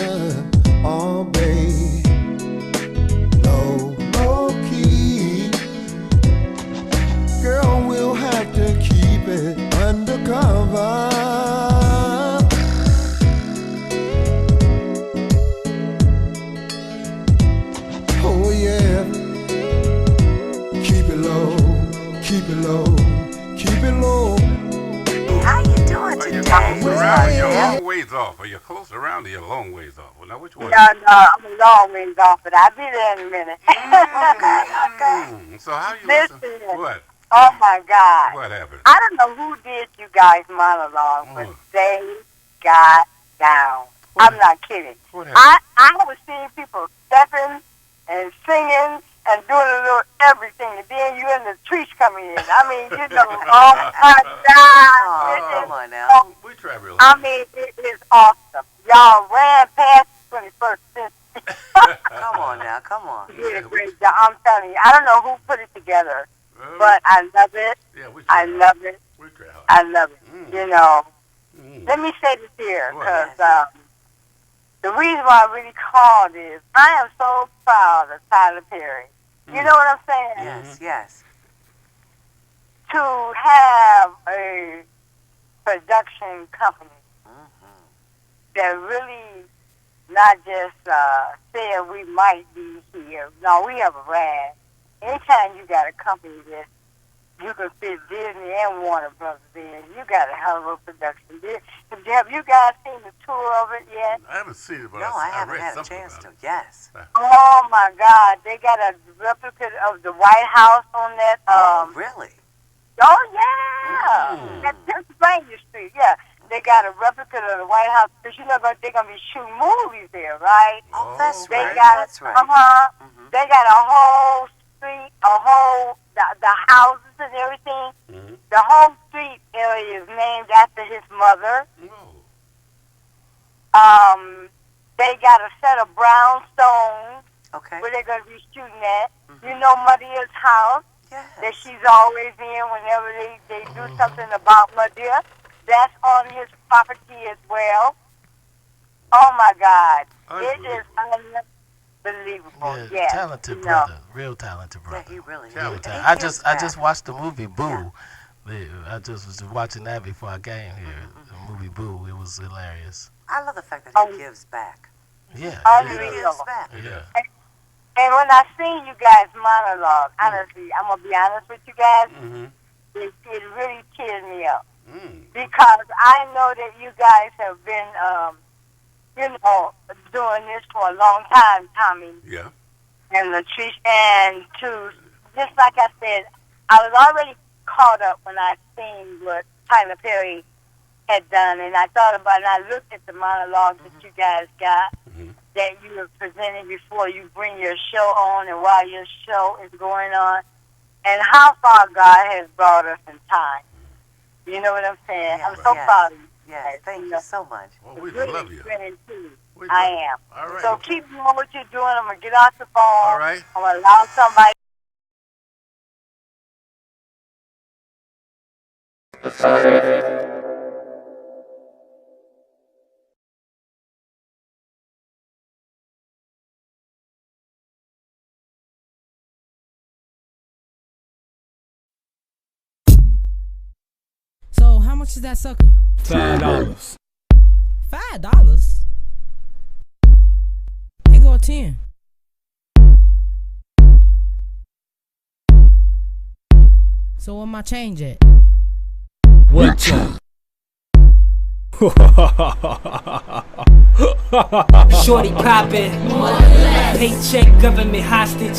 Speaker 5: Oh, babe. Low key. Girl, we'll have to keep it undercover. Oh yeah. Keep it low, keep it low, keep it low.
Speaker 2: How you doing
Speaker 3: Are you
Speaker 2: today?
Speaker 3: close around? You're a long ways off. Are you close around or you're a long ways off? Well, now which one?
Speaker 8: No, I'm a long ways off, but I'll be there in a minute.
Speaker 2: Okay.
Speaker 3: So how you
Speaker 8: Listen.
Speaker 3: What?
Speaker 8: Oh my God.
Speaker 3: What happened?
Speaker 8: I don't know who did you guys' monologue, but they got down.
Speaker 3: What?
Speaker 8: I'm not kidding.
Speaker 3: What happened?
Speaker 8: I was seeing people stepping and singing and doing a little everything, and then you and LaTrice coming in. I mean, you know, oh my God.
Speaker 2: Oh, come on now.
Speaker 3: We try real
Speaker 8: I
Speaker 3: hard.
Speaker 8: mean, it is awesome. Y'all ran past the 21st century.
Speaker 2: Come on now, come on.
Speaker 8: You did a great job. I'm telling you, I don't know who put it together, but I love it.
Speaker 3: Yeah, we try
Speaker 8: I love it.
Speaker 3: We try hard.
Speaker 8: I love it. You know,
Speaker 3: Mm.
Speaker 8: let me say this here,
Speaker 3: What?
Speaker 8: because the reason why I really called is I am so proud of Tyler Perry. You know what I'm saying?
Speaker 2: Yes, yes.
Speaker 8: To have a production company that really not just saying we might be here. No, we have a rad. Anytime you got a company that you can fit Disney and Warner Brothers in, you got a hell of a production. Have you guys seen the tour of it yet?
Speaker 3: I haven't seen it, but
Speaker 2: No, I haven't
Speaker 3: read
Speaker 2: had a
Speaker 3: something
Speaker 2: chance to.
Speaker 3: about it.
Speaker 2: Yes.
Speaker 8: Oh my God, they got a replica of the White House on that.
Speaker 2: Oh, really?
Speaker 8: Oh yeah, that's Pennsylvania Street. Yeah, they got a replica of the White House because you know they're gonna be shooting movies there, right?
Speaker 2: Oh, that's
Speaker 8: They
Speaker 2: right.
Speaker 8: got
Speaker 2: That's right.
Speaker 8: They got a whole street, the houses and everything.
Speaker 3: Mm-hmm.
Speaker 8: The whole street area is named after his mother. They got a set of brownstones
Speaker 2: Okay.
Speaker 8: where they're gonna be shooting at. You know Maria's house that
Speaker 2: Yes.
Speaker 8: she's always in whenever they do something about Maria. That's on his property as well. Oh my God. It is unbelievable.
Speaker 4: Yeah,
Speaker 8: Yes.
Speaker 4: talented
Speaker 8: you
Speaker 4: brother,
Speaker 8: know.
Speaker 4: real talented
Speaker 2: Yeah,
Speaker 4: brother.
Speaker 2: he really
Speaker 3: Real
Speaker 2: is.
Speaker 4: I just watched the movie Boo. I just was watching that before I came here. The movie Boo. It was hilarious.
Speaker 2: I love the fact that he gives back.
Speaker 4: Yeah.
Speaker 2: He
Speaker 8: Unreal.
Speaker 2: gives back.
Speaker 4: Yeah.
Speaker 8: And when I seen you guys monologue, honestly, I'm gonna be honest with you guys, it really tears me up because I know that you guys have been, doing this for a long time, Tommy
Speaker 3: Yeah.
Speaker 8: and LaTrice, and to just like I said, I was already caught up when I seen what Tyler Perry had done, and I thought about it, and I looked at the monologue that you guys got. That you were presenting before you bring your show on and while your show is going on, and how far God has brought us in time. You know what I'm saying? I'm so proud of you.
Speaker 2: Yes, thank you so much.
Speaker 3: Well, we
Speaker 8: Really
Speaker 3: love you.
Speaker 8: I am.
Speaker 3: All right.
Speaker 8: So keep doing what you're doing. I'm going to get off the phone.
Speaker 3: All right.
Speaker 8: I'm going to allow somebody.
Speaker 9: So how much is that sucker?
Speaker 5: $5.
Speaker 9: $5? Here go a 10. So where my change at?
Speaker 5: What time?
Speaker 7: Shorty poppin', paycheck government hostage.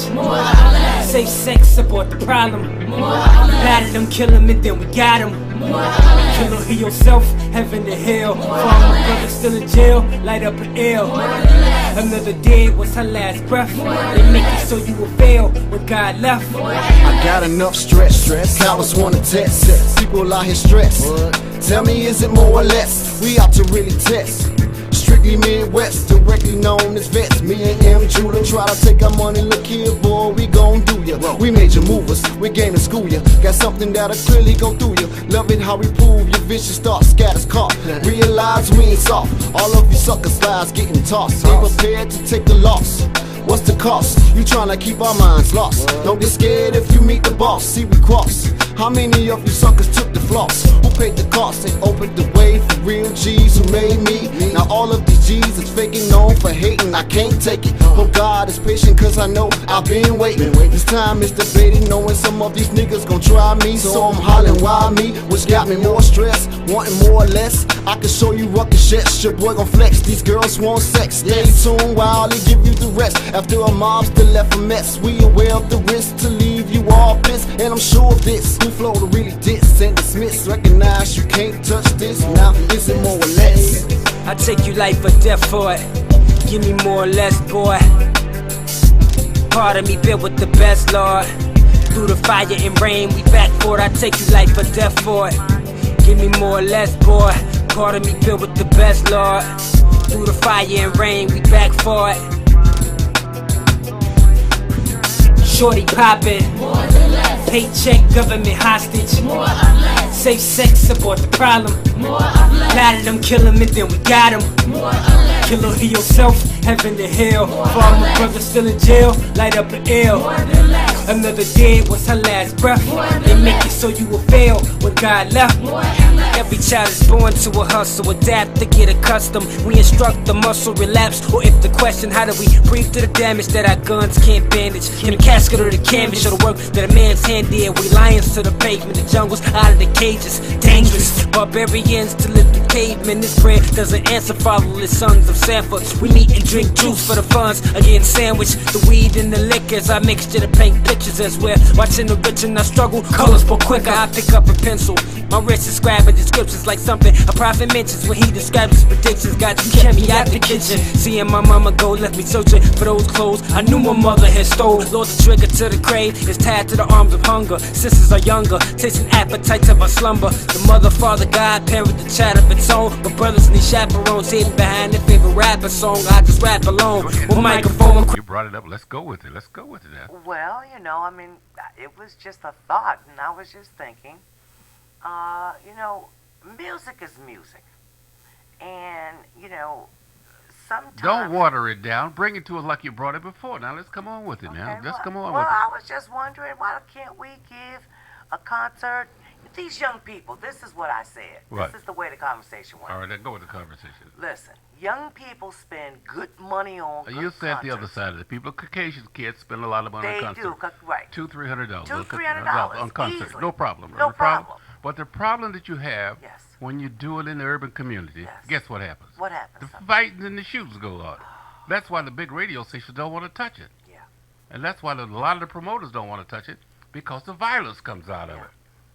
Speaker 7: Safe sex support the problem. Batted them, kill him, and then we got him. Kill him, heal yourself, heaven to hell. Former brother still in jail, light up an L. Another day was her last breath. They make it so you will fail when God left.
Speaker 5: I got enough stress. Cowards wanna test. People out here stressed. Tell me, is it more or less? We out to really test. Strictly Midwest, directly known as vets. Me and M. Judah try to take our money. Look here, boy, we gon' do ya. We major movers, we game to school ya. Got something that'll clearly go through ya. Love it how we prove your vicious thoughts scatters caught. Realize we ain't soft. All of you suckers lies getting tossed. Ain't prepared to take the loss. What's the cost? You tryna keep our minds lost. Don't get scared if you meet the boss. See we cross. How many of you suckers took the floss? Who paid the cost? They opened the way for real G's who made me. Now all of these G's is faking, known for hating. I can't take it. Hope God is patient, cause I know I've been waiting. This time is debating, knowing some of these niggas gon' try me. So I'm hollering, why me? Which got me more stress, wanting more or less. I can show you ruckus shit, your boy gon' flex. These girls want sex, stay tuned while they give you the rest. After a mob still left a mess, we aware of the risk to leave you all pissed. And I'm sure of this, who flow to really diss and dismiss. Recognize you can't touch this, now is it more or less?
Speaker 7: I take you life or death for it. Give me more or less, boy. Part of me built with the best, Lord. Through the fire and rain, we back for it. I take you life or death for it. Give me more or less, boy. Part of me built with the best, Lord. Through the fire and rain, we back for it. Shorty poppin', paycheck, government hostage. Safe sex, abort the problem. Patted them, kill them, and then we got them. Kill or heal yourself, heaven to hell. For my brother still in jail, light up an L. Another day was her last breath. They make it so you will fail when God left. Every child is born to a hustle, adapt to get accustomed. We instruct the muscle relapse, or if the question, how do we breathe through the damage that our guns can't bandage? Can the casket or the canvas show the work that a man's hand did? We lions to the pavement, the jungles out of the cages. Dangerous, barbarians to live the cavemen. This bread doesn't answer fatherless sons of Sanford. We meet and drink juice for the funds, again sandwich. The weed and the liquors, I mixture to paint pictures as well. Watching the rich and I struggle, colors pour quicker. I pick up a pencil, my wrist is scribing descriptions like something a prophet mentions when he describes his predictions. God, you kept me out the kitchen. Seeing my mama go left me searching for those clothes I knew my mother had stole. Lord, the trigger to the grave is tied to the arms of hunger. Sisters are younger, tasting appetites of our slumber. The mother, father, God, parent, the child of its own. But brothers need chaperones hidden behind their favorite rapper song. I just rap alone with microphone.
Speaker 3: You brought it up. Let's go with it. Let's go with it now.
Speaker 2: Well, you know, I mean, it was just a thought, and I was just thinking, you know, music is music. And, you know, sometimes...
Speaker 3: Don't water it down. Bring it to us like you brought it before. Now, let's come on with it now. Let's come on with it.
Speaker 2: Well, I was just wondering, why can't we give a concert? These young people, this is what I said.
Speaker 3: Right.
Speaker 2: This is the way the conversation went.
Speaker 3: All right, then go with the conversation.
Speaker 2: Listen, young people spend good money on good
Speaker 3: You said
Speaker 2: concerts.
Speaker 3: the other side of it. People, Caucasian kids spend a lot of money on concerts.
Speaker 2: They do, right.
Speaker 3: $200-300.
Speaker 2: $200-300
Speaker 3: on concerts.
Speaker 2: easily.
Speaker 3: No problem.
Speaker 2: No problem.
Speaker 3: But the problem that you have
Speaker 2: Yes.
Speaker 3: when you do it in the urban community,
Speaker 2: Yes.
Speaker 3: guess what happens?
Speaker 2: What happens?
Speaker 3: The fighting and the shootings go on. That's why the big radio stations don't want to touch it.
Speaker 2: Yeah.
Speaker 3: And that's why a lot of the promoters don't want to touch it, because the violence comes out of
Speaker 2: Yeah.
Speaker 3: it.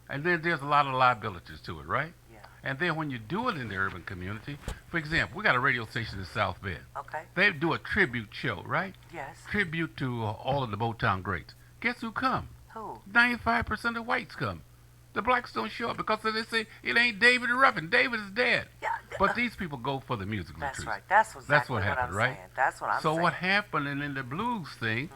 Speaker 3: And then there's a lot of liabilities to it, right?
Speaker 2: Yeah.
Speaker 3: And then when you do it in the urban community, for example, we got a radio station in South Bend.
Speaker 2: Okay.
Speaker 3: They do a tribute show, right?
Speaker 2: Yes.
Speaker 3: Tribute to all of the Motown greats. Guess who come?
Speaker 2: Who?
Speaker 3: 95% of whites come. The blacks don't show up because they say it ain't David Ruffin. David is dead.
Speaker 2: Yeah.
Speaker 3: But these people go for the music.
Speaker 2: That's
Speaker 3: LaTrice.
Speaker 2: right. That's exactly
Speaker 3: what happened,
Speaker 2: I'm
Speaker 3: right?
Speaker 2: saying. That's what I'm
Speaker 3: So
Speaker 2: saying.
Speaker 3: what happened in the blues thing,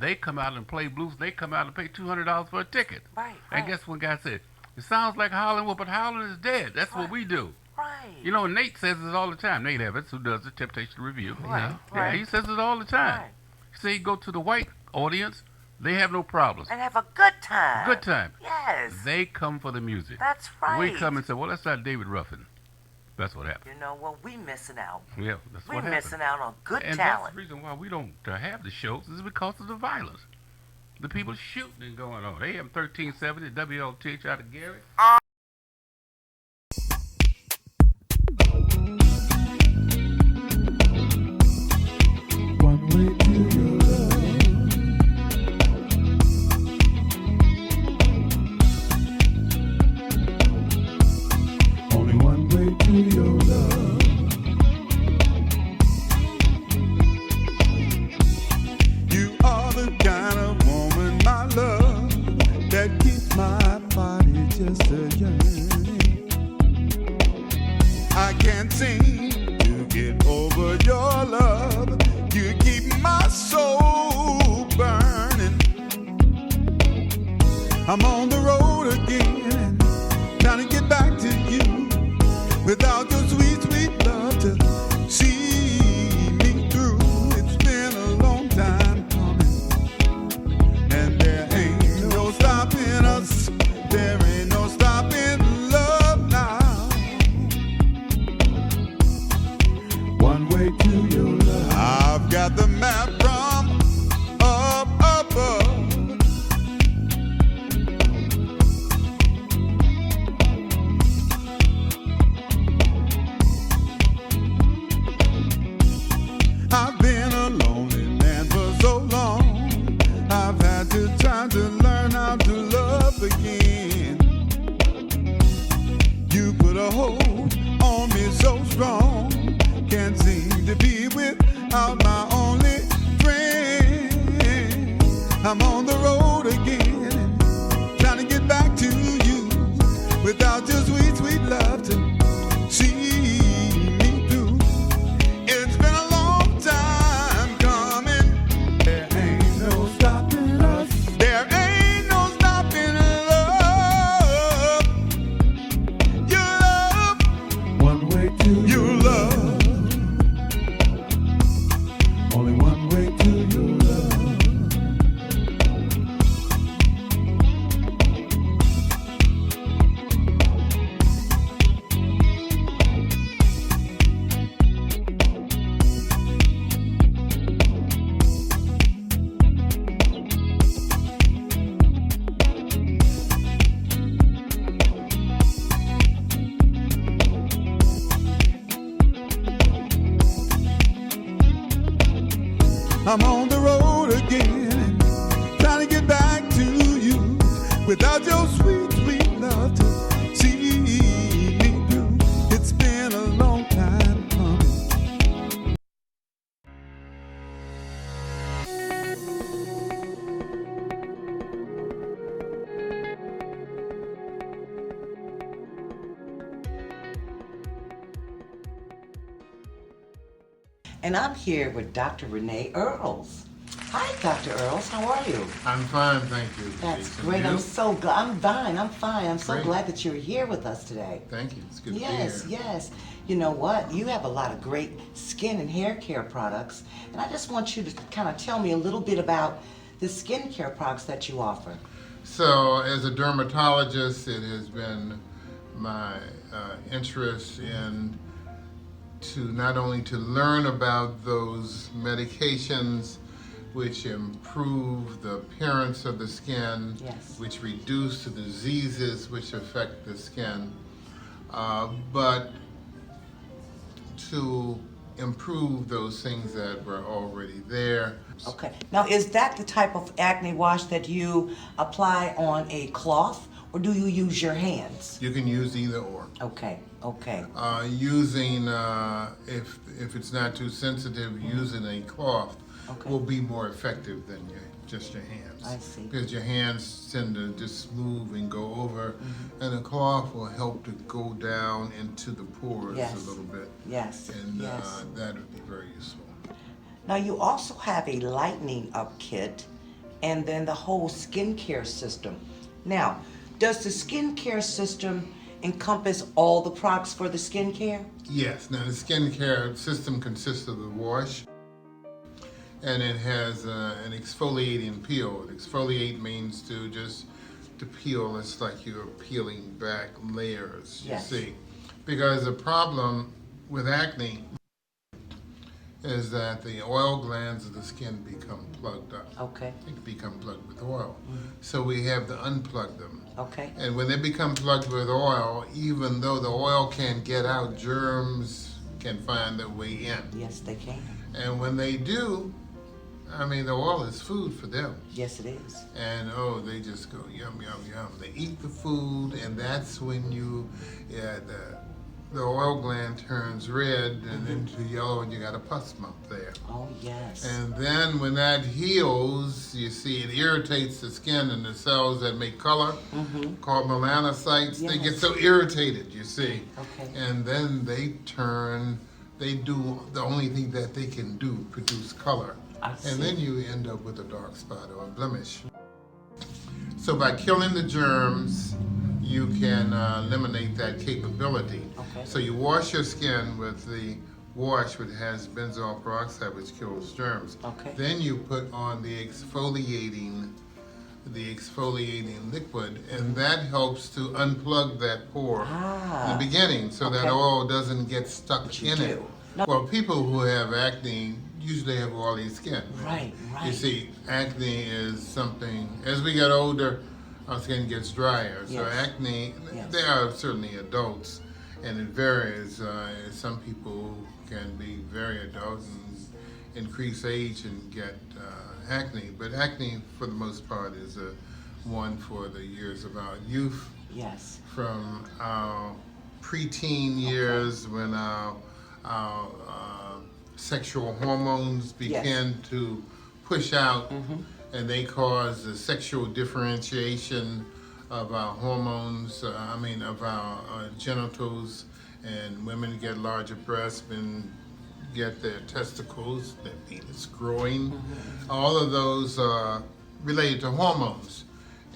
Speaker 3: they come out and play blues. They come out and pay $200 for a ticket.
Speaker 2: Right.
Speaker 3: And guess what guy said? It sounds like Hollywood, but Holland is dead. That's what we do.
Speaker 2: Right.
Speaker 3: You know, Nate says it all the time. Nate Evans, who does the Temptation Review.
Speaker 2: Right,
Speaker 3: Yeah,
Speaker 2: right.
Speaker 3: he says it all the time.
Speaker 2: Right.
Speaker 3: He say, go to the white audience, they have no problems.
Speaker 2: And have a good time.
Speaker 3: Good time.
Speaker 2: Yes.
Speaker 3: They come for the music.
Speaker 2: That's right.
Speaker 3: We come and say, well, that's not David Ruffin. That's what happened.
Speaker 2: You know, well, we missing out.
Speaker 3: Yeah, that's
Speaker 2: We
Speaker 3: what happened.
Speaker 2: missing out on good
Speaker 3: And
Speaker 2: talent.
Speaker 3: that's the reason why we don't have the shows is because of the violence. The people shooting and going on. AM 1370, WLTH out of Gary.
Speaker 5: One way to your love. Only one way to your love. just a yearning. I can't seem to get over your love. You keep my soul burning. I'm on the road again, trying to get back to you without your sweet, sweet love to see me through. It's been a long time coming, and there ain't no stopping us. There ain't no stopping love now. One way to your love. I've got the map from up above. I've been a lonely man for so long. I've had to try to learn how to love again. You put a hold on me so strong. Can't seem to be without my only friend. I'm on the road again, trying to get back to you without your sweet, sweet love to see me through. It's been a long time coming. There ain't no stopping us. There ain't no stopping love. Your love. One way to your love. Only one way to your love. I'm on the road again, trying to get back to you without your sweet, sweet love to see me through. It's been a long time coming.
Speaker 2: And I'm here with Dr. Renee Earls. Hi, Dr. Earls. How are you?
Speaker 10: I'm fine, thank you.
Speaker 2: That's
Speaker 10: Jason.
Speaker 2: great.
Speaker 10: You?
Speaker 2: I'm so glad. I'm fine. I'm so
Speaker 10: Great.
Speaker 2: glad that you're here with us today.
Speaker 10: Thank you. It's good to be
Speaker 2: Yes,
Speaker 10: here.
Speaker 2: yes. You know what? You have a lot of great skin and hair care products, and I just want you to kind of tell me a little bit about the skin care products that you offer.
Speaker 10: So, as a dermatologist, it has been my interest in to not only to learn about those medications which improve the appearance of the skin,
Speaker 2: Yes.
Speaker 10: which reduce the diseases which affect the skin, but to improve those things that were already there.
Speaker 2: Okay. Now, is that the type of acne wash that you apply on a cloth, or do you use your hands?
Speaker 10: You can use either or.
Speaker 2: Okay, okay.
Speaker 10: Using, if it's not too sensitive, using a cloth
Speaker 2: Okay.
Speaker 10: will be more effective than just your hands.
Speaker 2: I see.
Speaker 10: Because your hands tend to just move and go over, and a cloth will help to go down into the pores
Speaker 2: Yes.
Speaker 10: a little bit.
Speaker 2: Yes,
Speaker 10: And
Speaker 2: yes.
Speaker 10: that would be very useful.
Speaker 2: Now, you also have a lightening up kit and then the whole skincare system. Now, does the skincare system encompass all the products for the skincare?
Speaker 10: Yes, now the skincare system consists of the wash, and it has an exfoliating peel. Exfoliate means to peel. It's like you're peeling back layers, you
Speaker 2: Yes.
Speaker 10: see. Because the problem with acne is that the oil glands of the skin become plugged up.
Speaker 2: Okay,
Speaker 10: They become plugged with oil. So we have to unplug them.
Speaker 2: okay,
Speaker 10: And when they become plugged with oil, even though the oil can't get out, germs can find their way in.
Speaker 2: yes, they can.
Speaker 10: And when they do, I mean, the oil is food for them.
Speaker 2: Yes, it is.
Speaker 10: And oh, they just go yum, yum, yum. They eat the food, and that's when the oil gland turns red and into yellow, and you got a pus bump there.
Speaker 2: Oh, yes.
Speaker 10: And then when that heals, you see it irritates the skin, and the cells that make color, called melanocytes, they get so irritated, you see.
Speaker 2: Okay.
Speaker 10: And then they do the only thing that they can do, produce color. And then you end up with a dark spot or a blemish. So by killing the germs, you can eliminate that capability.
Speaker 2: Okay.
Speaker 10: So you wash your skin with the wash which has benzoyl peroxide, which kills germs.
Speaker 2: Okay.
Speaker 10: Then you put on the exfoliating liquid, and that helps to unplug that pore in the beginning, so that oil doesn't get stuck in it. Well, people who have acne usually have oily skin.
Speaker 2: Right.
Speaker 10: You see, acne is something, as we get older, our skin gets drier. So acne, there are certainly adults, and it varies. Some people can be very adult and increase age and get acne, but acne for the most part is one for the years of our youth.
Speaker 2: Yes.
Speaker 10: From our preteen years, when our sexual hormones begin to push out, and they cause the sexual differentiation of our hormones, of our genitals, and women get larger breasts, men get their testicles, their penis growing. All of those are related to hormones.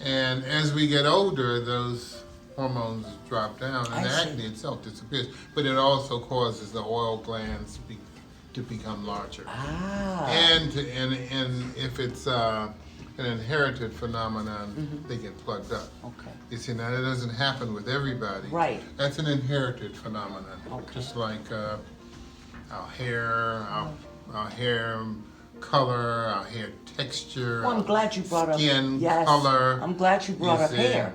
Speaker 10: And as we get older, those hormones drop down, and the acne itself disappears. But it also causes the oil glands to become larger. And if it's an inherited phenomenon, they get plugged up.
Speaker 2: Okay.
Speaker 10: You see, now that doesn't happen with everybody.
Speaker 2: Right.
Speaker 10: That's an inherited phenomenon.
Speaker 2: Okay.
Speaker 10: Just like our hair, our hair color, our hair texture.
Speaker 2: Well, I'm glad you brought
Speaker 10: skin
Speaker 2: up yes.
Speaker 10: color.
Speaker 2: I'm glad you brought up hair.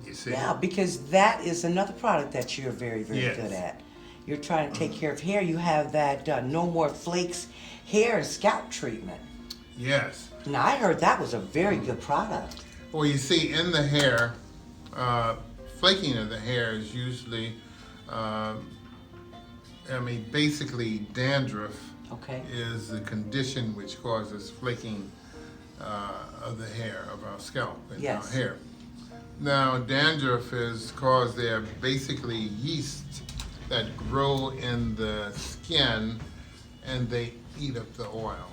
Speaker 10: You see.
Speaker 2: Yeah, because that is another product that you're very, very good at. You're trying to take care of hair. You have that No More Flakes hair and scalp treatment.
Speaker 10: Yes.
Speaker 2: Now, I heard that was a very good product.
Speaker 10: Well, you see, in the hair, flaking of the hair is usually, basically dandruff is the condition which causes flaking of the hair, of our scalp and our hair. Now, dandruff is caused, they're basically yeast that grow in the skin, and they eat up the oil.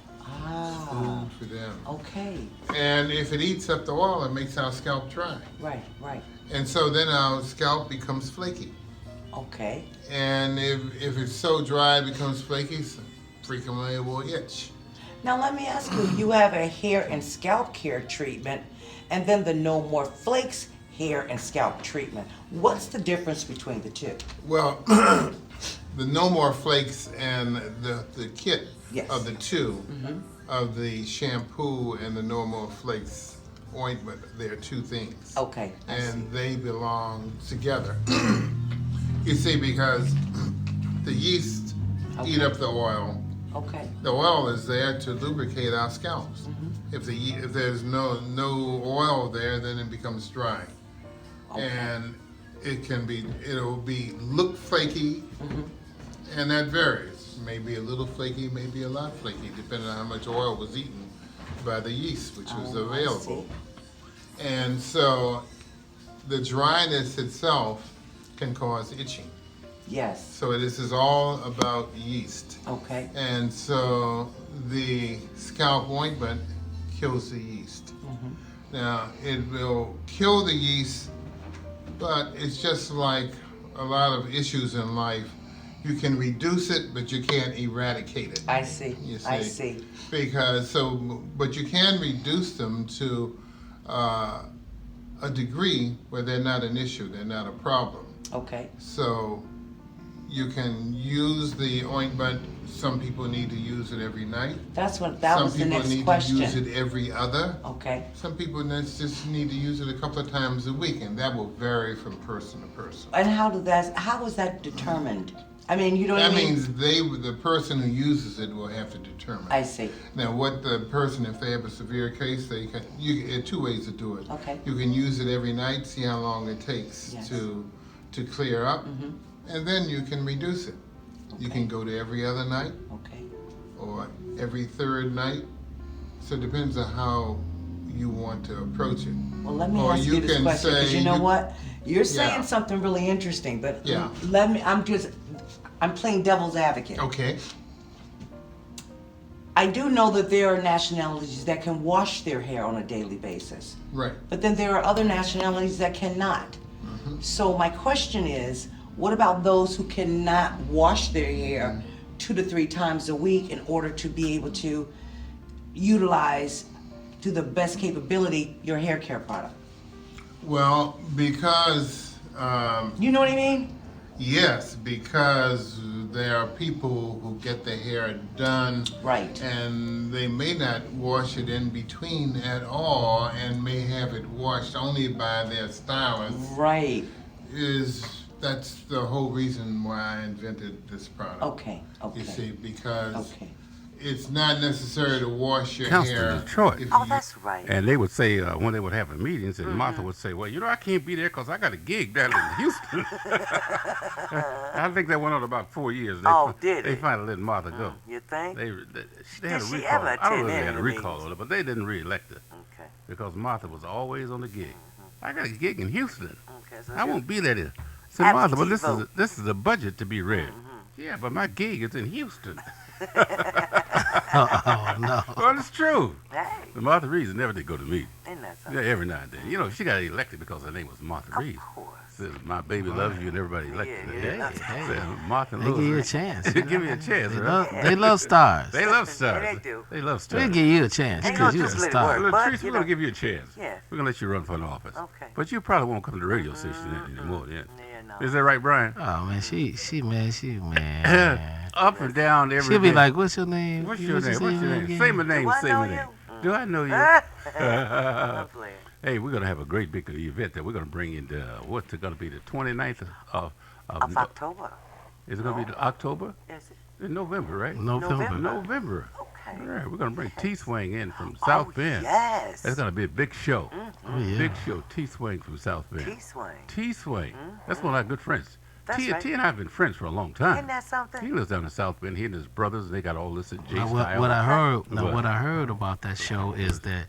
Speaker 10: Food for them.
Speaker 2: Okay.
Speaker 10: And if it eats up the oil, it makes our scalp dry.
Speaker 2: Right.
Speaker 10: And so then our scalp becomes flaky.
Speaker 2: Okay.
Speaker 10: And if it's so dry it becomes flaky, frequently it will itch.
Speaker 2: Now let me ask you, you have a hair and scalp care treatment, and then the No More Flakes hair and scalp treatment. What's the difference between the two?
Speaker 10: Well, the No More Flakes and the kit of the two, of the shampoo and the No More Flakes ointment, they're two things.
Speaker 2: Okay.
Speaker 10: And they belong together. You see, because the yeast eat up the oil.
Speaker 2: Okay.
Speaker 10: The oil is there to lubricate our scalps. If there's no oil there, then it becomes dry. And it'll look flaky, and that varies. Maybe a little flaky, maybe a lot flaky, depending on how much oil was eaten by the yeast, which was available. And so the dryness itself can cause itching.
Speaker 2: Yes.
Speaker 10: So this is all about yeast.
Speaker 2: Okay.
Speaker 10: And so the scalp ointment kills the yeast. Now, it will kill the yeast, but it's just like a lot of issues in life. You can reduce it, but you can't eradicate it.
Speaker 2: I see.
Speaker 10: You see?
Speaker 2: I see.
Speaker 10: But you can reduce them to a degree where they're not an issue, they're not a problem.
Speaker 2: Okay.
Speaker 10: So you can use the ointment. Some people need to use it every night.
Speaker 2: That was the next question.
Speaker 10: Some people need to use it every other.
Speaker 2: Okay.
Speaker 10: Some people just need to use it a couple of times a week, and that will vary from person to person.
Speaker 2: And how is that determined? I mean, you know what I mean?
Speaker 10: That means the person who uses it will have to determine.
Speaker 2: I see.
Speaker 10: Now, what the person, if they have a severe case, there are two ways to do it.
Speaker 2: Okay.
Speaker 10: You can use it every night, see how long it takes to clear up. and then you can reduce it. You can go to every other night
Speaker 2: Okay.
Speaker 10: or every third night. So it depends on how you want to approach it.
Speaker 2: Well, let me
Speaker 10: Or
Speaker 2: ask
Speaker 10: you
Speaker 2: you this
Speaker 10: can
Speaker 2: question, because
Speaker 10: say
Speaker 2: you know
Speaker 10: you-
Speaker 2: what? You're saying
Speaker 10: Yeah.
Speaker 2: something really interesting, but
Speaker 10: Yeah.
Speaker 2: I'm playing devil's advocate.
Speaker 10: Okay.
Speaker 2: I do know that there are nationalities that can wash their hair on a daily basis,
Speaker 10: Right.
Speaker 2: but then there are other nationalities that cannot. So my question is, what about those who cannot wash their hair 2 to 3 times a week in order to be able to utilize to the best capability your hair care product?
Speaker 10: Well, because
Speaker 2: You know what I mean?
Speaker 10: yes, because there are people who get their hair done,
Speaker 2: Right.
Speaker 10: and they may not wash it in between at all, and may have it washed only by their stylist.
Speaker 2: Right.
Speaker 10: That's the whole reason why I invented this product.
Speaker 2: Okay. Okay.
Speaker 10: You see, because
Speaker 2: Okay.
Speaker 10: it's not necessary to wash your
Speaker 3: Counts to
Speaker 10: hair.
Speaker 3: Detroit.
Speaker 10: if
Speaker 2: Oh,
Speaker 10: you-
Speaker 2: that's right.
Speaker 3: And they would say, when they would have meetings, and Martha would say, well, I can't be there because I got a gig down in Houston. I think that went on about 4 years.
Speaker 2: Did
Speaker 3: They
Speaker 2: it?
Speaker 3: finally let Martha go.
Speaker 2: You think?
Speaker 3: They had a
Speaker 2: she
Speaker 3: recall.
Speaker 2: ever
Speaker 3: I don't know if
Speaker 2: attend
Speaker 3: they
Speaker 2: any
Speaker 3: had a
Speaker 2: of the
Speaker 3: recall
Speaker 2: meetings?
Speaker 3: on it, but they didn't re-elect her
Speaker 2: Okay.
Speaker 3: because Martha was always on the gig. I got a gig in Houston.
Speaker 2: Okay. So
Speaker 3: I won't be there. I said, Martha, but
Speaker 2: Absentee
Speaker 3: this is a budget to be read. Yeah, but my gig is in Houston.
Speaker 4: Oh no.
Speaker 3: Well, it's true.
Speaker 2: Hey,
Speaker 3: Martha Reeves never did go to meet.
Speaker 2: isn't that
Speaker 3: Yeah,
Speaker 2: something?
Speaker 3: every now and then. She got elected because her name was Martha Reeves.
Speaker 2: Of course.
Speaker 3: Said, my baby loves you, and everybody elected her.
Speaker 2: Yeah.
Speaker 3: Said, Martha
Speaker 4: They
Speaker 3: loves
Speaker 4: give you a
Speaker 3: her.
Speaker 4: chance.
Speaker 3: Give me a chance,
Speaker 4: They
Speaker 3: right?
Speaker 4: love stars.
Speaker 3: They love stars.
Speaker 2: Yeah, they do.
Speaker 3: They love
Speaker 4: They'll
Speaker 3: stars.
Speaker 4: give you a chance
Speaker 2: Ain't
Speaker 4: because
Speaker 2: no
Speaker 4: you're a
Speaker 2: just let it
Speaker 4: star.
Speaker 2: work.
Speaker 3: Well,
Speaker 2: But,
Speaker 3: LaTrice,
Speaker 2: you
Speaker 3: we're going
Speaker 2: know-
Speaker 3: to give you a chance.
Speaker 2: Yeah.
Speaker 3: We're going to let you run for an office.
Speaker 2: Okay.
Speaker 3: But you probably won't come to the radio station anymore, yeah.
Speaker 2: Yeah, no.
Speaker 3: Is that right, Brian?
Speaker 4: Oh man, she
Speaker 3: Up and down every
Speaker 4: She'll be
Speaker 3: day.
Speaker 4: like, "What's your name?
Speaker 3: What's your name?
Speaker 4: say
Speaker 3: What's your name?
Speaker 4: again?"
Speaker 3: Say my name.
Speaker 2: Do I
Speaker 3: Say
Speaker 2: know
Speaker 3: my
Speaker 2: you?
Speaker 3: name. Do I know you?
Speaker 2: I'm playing.
Speaker 3: Hey, we're going to have a great big event that we're going to bring in what's it going to be, the 29th of
Speaker 2: Of October.
Speaker 3: Is it going to be October?
Speaker 2: Is it?
Speaker 3: In November, right?
Speaker 4: November.
Speaker 3: November.
Speaker 2: Okay.
Speaker 3: Yeah, we're going to bring T-Swing in from South Bend.
Speaker 2: Yes.
Speaker 3: That's going to be a big show.
Speaker 4: Oh, yeah.
Speaker 3: Big show. T-Swing from South Bend.
Speaker 2: T-Swing.
Speaker 3: T-Swing. That's one of our good friends.
Speaker 2: That's
Speaker 3: T,
Speaker 2: right.
Speaker 3: T and I have been friends for a long time.
Speaker 2: Isn't that
Speaker 3: He
Speaker 2: something?
Speaker 3: lives down in South Bend. He and his brothers, they got all this at J
Speaker 4: Now,
Speaker 3: Style.
Speaker 4: what I
Speaker 3: What?
Speaker 4: heard about that show is that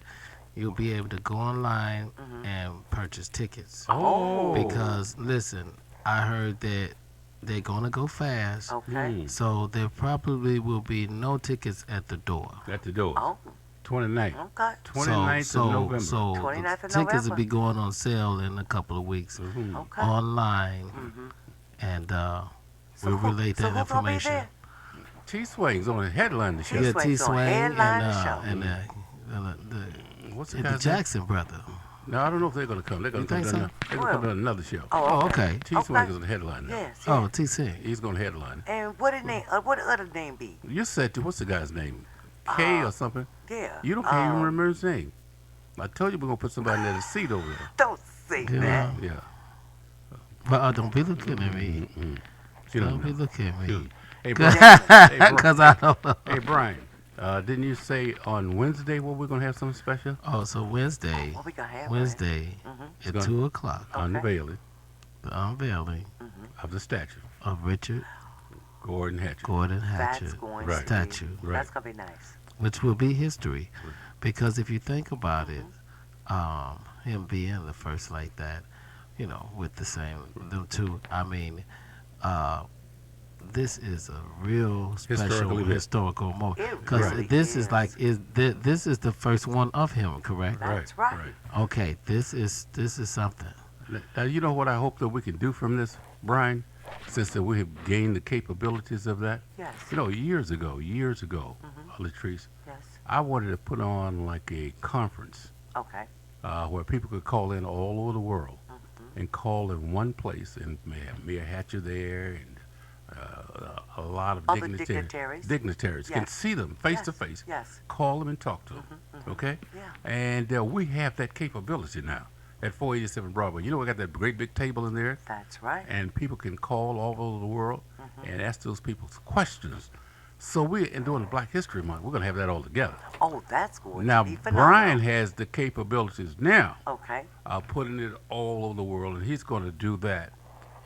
Speaker 4: you'll be able to go online and purchase tickets.
Speaker 3: Oh.
Speaker 4: Because listen, I heard that they're gonna go fast.
Speaker 2: Okay.
Speaker 4: So there probably will be no tickets at the door.
Speaker 3: At the door.
Speaker 2: Oh,
Speaker 3: 29th.
Speaker 2: okay.
Speaker 3: 29th of November.
Speaker 4: So
Speaker 2: 29th
Speaker 4: the
Speaker 2: of
Speaker 4: tickets
Speaker 2: November.
Speaker 4: will be going on sale in a couple of weeks
Speaker 3: Mhm.
Speaker 2: Okay.
Speaker 4: online, and
Speaker 2: So
Speaker 4: we'll
Speaker 2: who-
Speaker 4: relay
Speaker 2: so
Speaker 4: that
Speaker 2: who gonna be
Speaker 4: information.
Speaker 2: there?
Speaker 3: T-Swing's on the headline the show.
Speaker 4: Yeah,
Speaker 2: T-Swing's gonna
Speaker 4: T-Swing
Speaker 2: headline the show.
Speaker 4: and
Speaker 3: What's the
Speaker 4: the
Speaker 3: guy's name?
Speaker 4: Jackson brother.
Speaker 3: No, I don't know if they're going to come. They're going to
Speaker 4: You
Speaker 3: come
Speaker 4: think
Speaker 3: to
Speaker 4: so?
Speaker 3: they're gonna come to another show.
Speaker 4: Oh, okay.
Speaker 3: T-Swing
Speaker 2: Okay.
Speaker 3: is on the headline now.
Speaker 2: Yes.
Speaker 4: Oh,
Speaker 2: yes.
Speaker 4: T-Swing.
Speaker 3: He's going to headline.
Speaker 2: And what his name? What the other name be?
Speaker 3: You said, what's the guy's name? K or something?
Speaker 2: Yeah.
Speaker 3: You don't can't even remember his name. I told you we're going to put somebody in the seat over there.
Speaker 2: Don't say
Speaker 4: Yeah.
Speaker 2: that.
Speaker 3: Yeah.
Speaker 4: But don't be looking at me.
Speaker 3: You
Speaker 4: Don't
Speaker 3: don't
Speaker 4: be
Speaker 3: know.
Speaker 4: looking at me.
Speaker 3: Dude. Hey, Brian.
Speaker 4: Because I don't know.
Speaker 3: Hey, Brian. Didn't you say on Wednesday we're going to have something special?
Speaker 4: Oh, so Wednesday,
Speaker 2: What we gonna have?
Speaker 4: Wednesday at
Speaker 3: Gonna-
Speaker 4: 2 o'clock,
Speaker 3: Unveiling
Speaker 4: the unveiling
Speaker 3: of the statue.
Speaker 4: of Richard
Speaker 3: Gordon Hatcher.
Speaker 4: Gordon
Speaker 2: That's
Speaker 4: Hatcher
Speaker 2: going
Speaker 3: Right.
Speaker 2: to
Speaker 4: statue,
Speaker 2: be.
Speaker 3: Right.
Speaker 2: That's gonna be nice.
Speaker 4: which will be history. Because if you think about it, him being the first like that, with the same, them two, I mean, this is a real special
Speaker 3: Historical event.
Speaker 4: historical moment.
Speaker 2: It
Speaker 4: Because
Speaker 2: really
Speaker 4: this
Speaker 2: is.
Speaker 4: is like, this is the first one of him, correct?
Speaker 2: That's right.
Speaker 4: Okay, this is something.
Speaker 3: Now, you know what I hope that we can do from this, Brian? Since that we have gained the capabilities of that?
Speaker 2: Yes.
Speaker 3: Years ago, LaTrice,
Speaker 2: Yes.
Speaker 3: I wanted to put on like a conference
Speaker 2: Okay.
Speaker 3: where people could call in all over the world and call in one place, and have Mayor Hatcher there and a lot of
Speaker 2: Other dignitaries.
Speaker 3: dignitaries can
Speaker 2: Yes.
Speaker 3: see them face to
Speaker 2: Yes.
Speaker 3: face,
Speaker 2: Yes.
Speaker 3: call them and talk to them. Okay?
Speaker 2: Yeah.
Speaker 3: And we have that capability now at 487 Broadway. We got that great big table in there,
Speaker 2: That's right.
Speaker 3: and people can call all over the world and ask those people questions. So during the Black History Month, we're going to have that all together.
Speaker 2: Oh, that's going
Speaker 3: Now,
Speaker 2: to be phenomenal.
Speaker 3: Brian has the capabilities now
Speaker 2: Okay.
Speaker 3: of putting it all over the world, and he's going to do that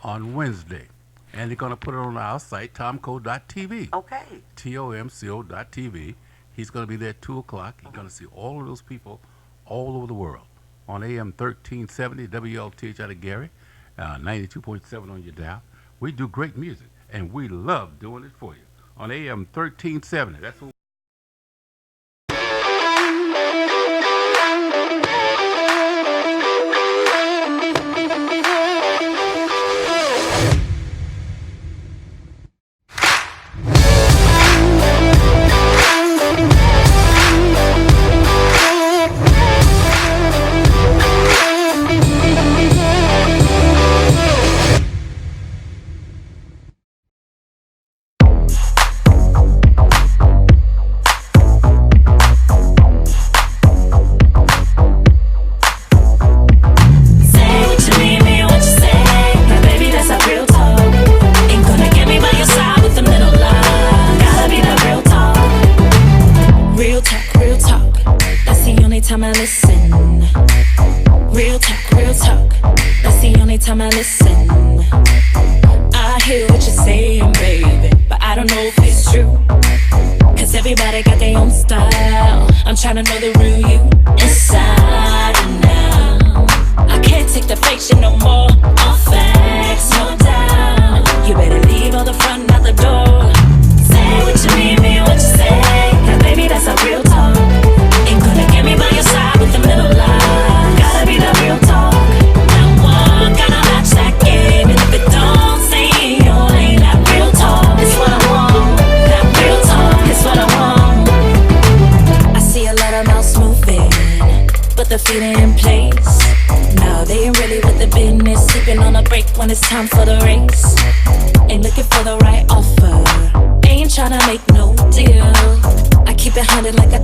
Speaker 3: on Wednesday And they're going to put it on our site, tomco.tv.
Speaker 2: Okay.
Speaker 3: TOMCO.tv. He's going to be there at 2 o'clock. He's going to see all of those people all over the world on AM 1370 WLTH out of Gary, 92.7 on your dial. We do great music, and we love doing it for you on AM 1370. That's what
Speaker 11: time I listen. Real talk. That's the only time I listen. I hear what you're saying, baby, but I don't know if it's true. Cause everybody got their own style. I'm trying to know the real you inside and out. I can't take the fake shit no more. All facts, no doubt. You better leave all the front out the door. Say what you mean what you say. Cause baby, that's a real talk. Ain't gonna get me by your side with the middle line. Gotta be the real talk. That one gotta match that game. And if it don't say you ain't that real talk, it's what I want. That real talk is what I want. I see a lot of mouths moving, but the feet ain't in place. No, they ain't really with the business. Sleeping on a break when it's time for the race. Ain't looking for the right offer. Ain't tryna make no deal. I keep it 100 like $1,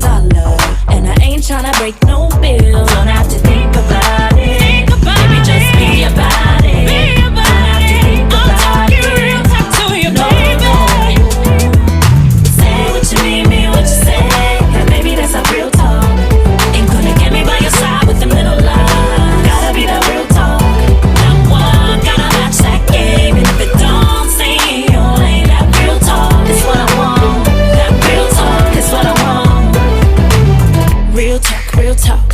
Speaker 11: and I ain't tryna break no bill. Don't have to think about it. Baby, just be about it. Don't have to think about it. Talk to you, baby. Say what you mean what you say. Yeah, baby, that's a real talk. Ain't gonna get me by your side with the middle line. Gotta be the real talk. That one gotta match that game, and if it don't say you ain't that real talk, it's what I want. That real talk is what I want. Real talk.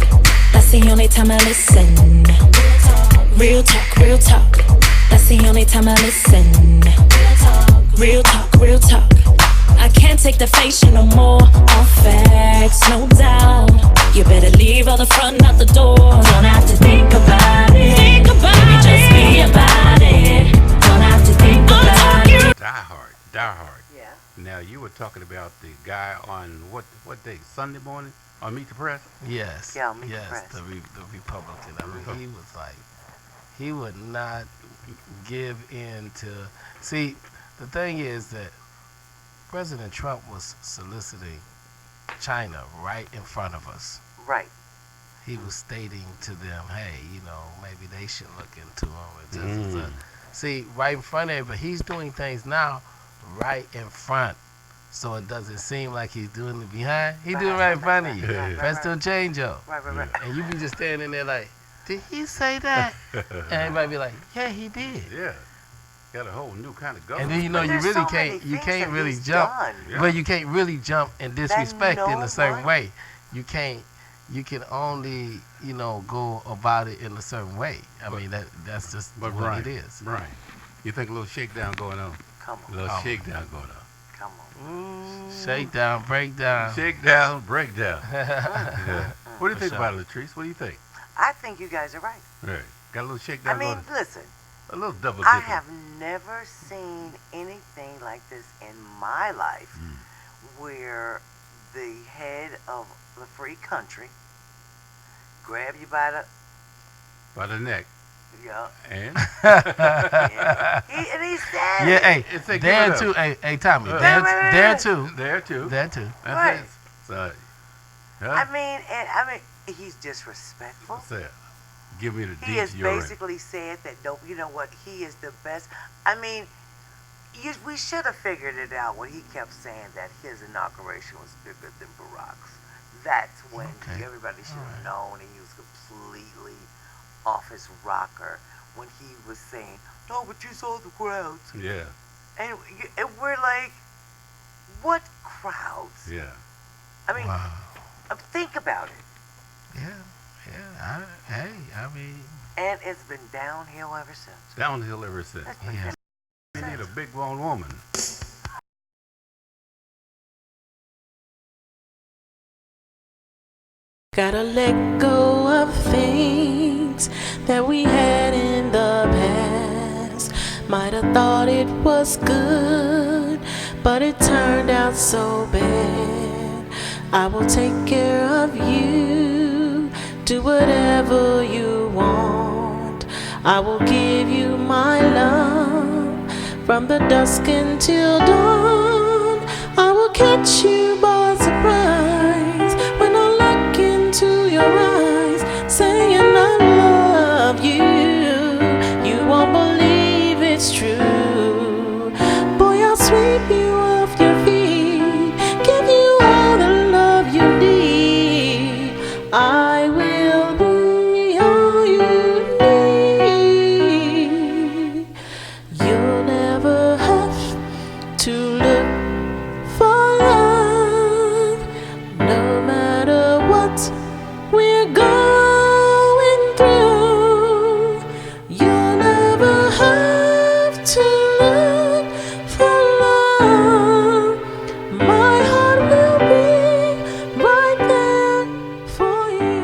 Speaker 11: That's the only time I listen. Real talk. That's the only time I listen. Real talk. I can't take the fake shit no more. All facts, no doubt. You better leave all the front out the door. Don't have to think about it. Baby, just be about it. Don't have to think about it.
Speaker 3: Die Hard.
Speaker 2: Yeah.
Speaker 3: Now, you were talking about the guy on what day? Sunday morning on Meet the Press?
Speaker 4: Yes.
Speaker 2: Yeah, Meet the Press.
Speaker 4: The Republican. I mean, he was like, he would not give in to. See, the thing is that President Trump was soliciting China right in front of us.
Speaker 2: Right.
Speaker 4: He was stating to them, hey, maybe they should look into him. See, right in front of him, but he's doing things now right in front. So it doesn't seem like he's doing it behind. He's doing it right in front of you. Presto change-o.
Speaker 2: Right.
Speaker 4: And you be just standing there like, did he say that? And everybody be like, yeah, he did.
Speaker 3: Yeah. Got a whole new kind of
Speaker 4: And
Speaker 3: government.
Speaker 4: then you can't really jump. But you can't really jump and disrespect in a certain way. You can only, go about it in a certain way. I mean that's just what it is.
Speaker 3: Right. You think a little shakedown going on?
Speaker 2: Come on.
Speaker 3: A little shakedown going on.
Speaker 2: Come on.
Speaker 4: Shakedown, breakdown.
Speaker 3: Shakedown, breakdown. Yeah. What do you think about it, LaTrice? What do you think?
Speaker 2: I think you guys are right.
Speaker 3: Right. Got a little shakedown going on.
Speaker 2: Listen.
Speaker 3: A little double dipping.
Speaker 2: I have never seen anything like this in my life where the head of the free country grab you by
Speaker 3: the neck.
Speaker 2: Yeah.
Speaker 3: And?
Speaker 2: And he said
Speaker 4: yeah, hey, there too. Hey, Tommy, there too.
Speaker 3: There too.
Speaker 2: Right.
Speaker 3: So,
Speaker 2: I mean, he's disrespectful.
Speaker 3: What's that? Give me the deets.
Speaker 2: He has basically said that, you know what, he is the best. I mean, we should have figured it out when he kept saying that his inauguration was bigger than Barack's. That's when everybody should have known he was completely off his rocker when he was saying, "No, but you saw the crowds."
Speaker 3: Yeah.
Speaker 2: And we're like, what crowds?
Speaker 3: Yeah.
Speaker 2: I mean,
Speaker 4: Wow.
Speaker 2: think about it.
Speaker 4: Yeah. I mean.
Speaker 2: And it's been downhill ever since.
Speaker 3: Downhill ever since.
Speaker 4: Yeah.
Speaker 3: You need a big grown woman.
Speaker 1: Gotta let go of things that we had in the past. Might have thought it was good, but it turned out so bad. I will take care of you, do whatever you want. I will give you my love from the dusk until dawn. I will catch you by surprise when I look into your eyes, saying I love you. You won't believe it's true. Boy, I'll sweep you off your feet, give you all the love you need. I will be all you need. You'll never have to look for love, no matter what we're going through. You'll never have to look for love. My heart will be right there for you.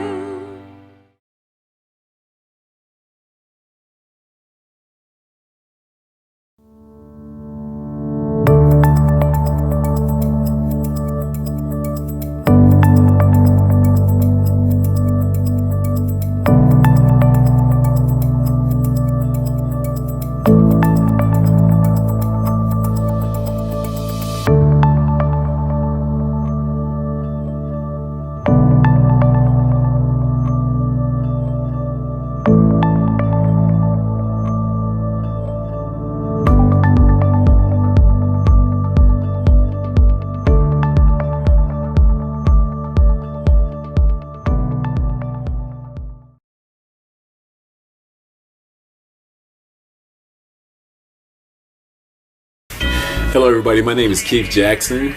Speaker 12: Hello everybody, my name is Keith Jackson.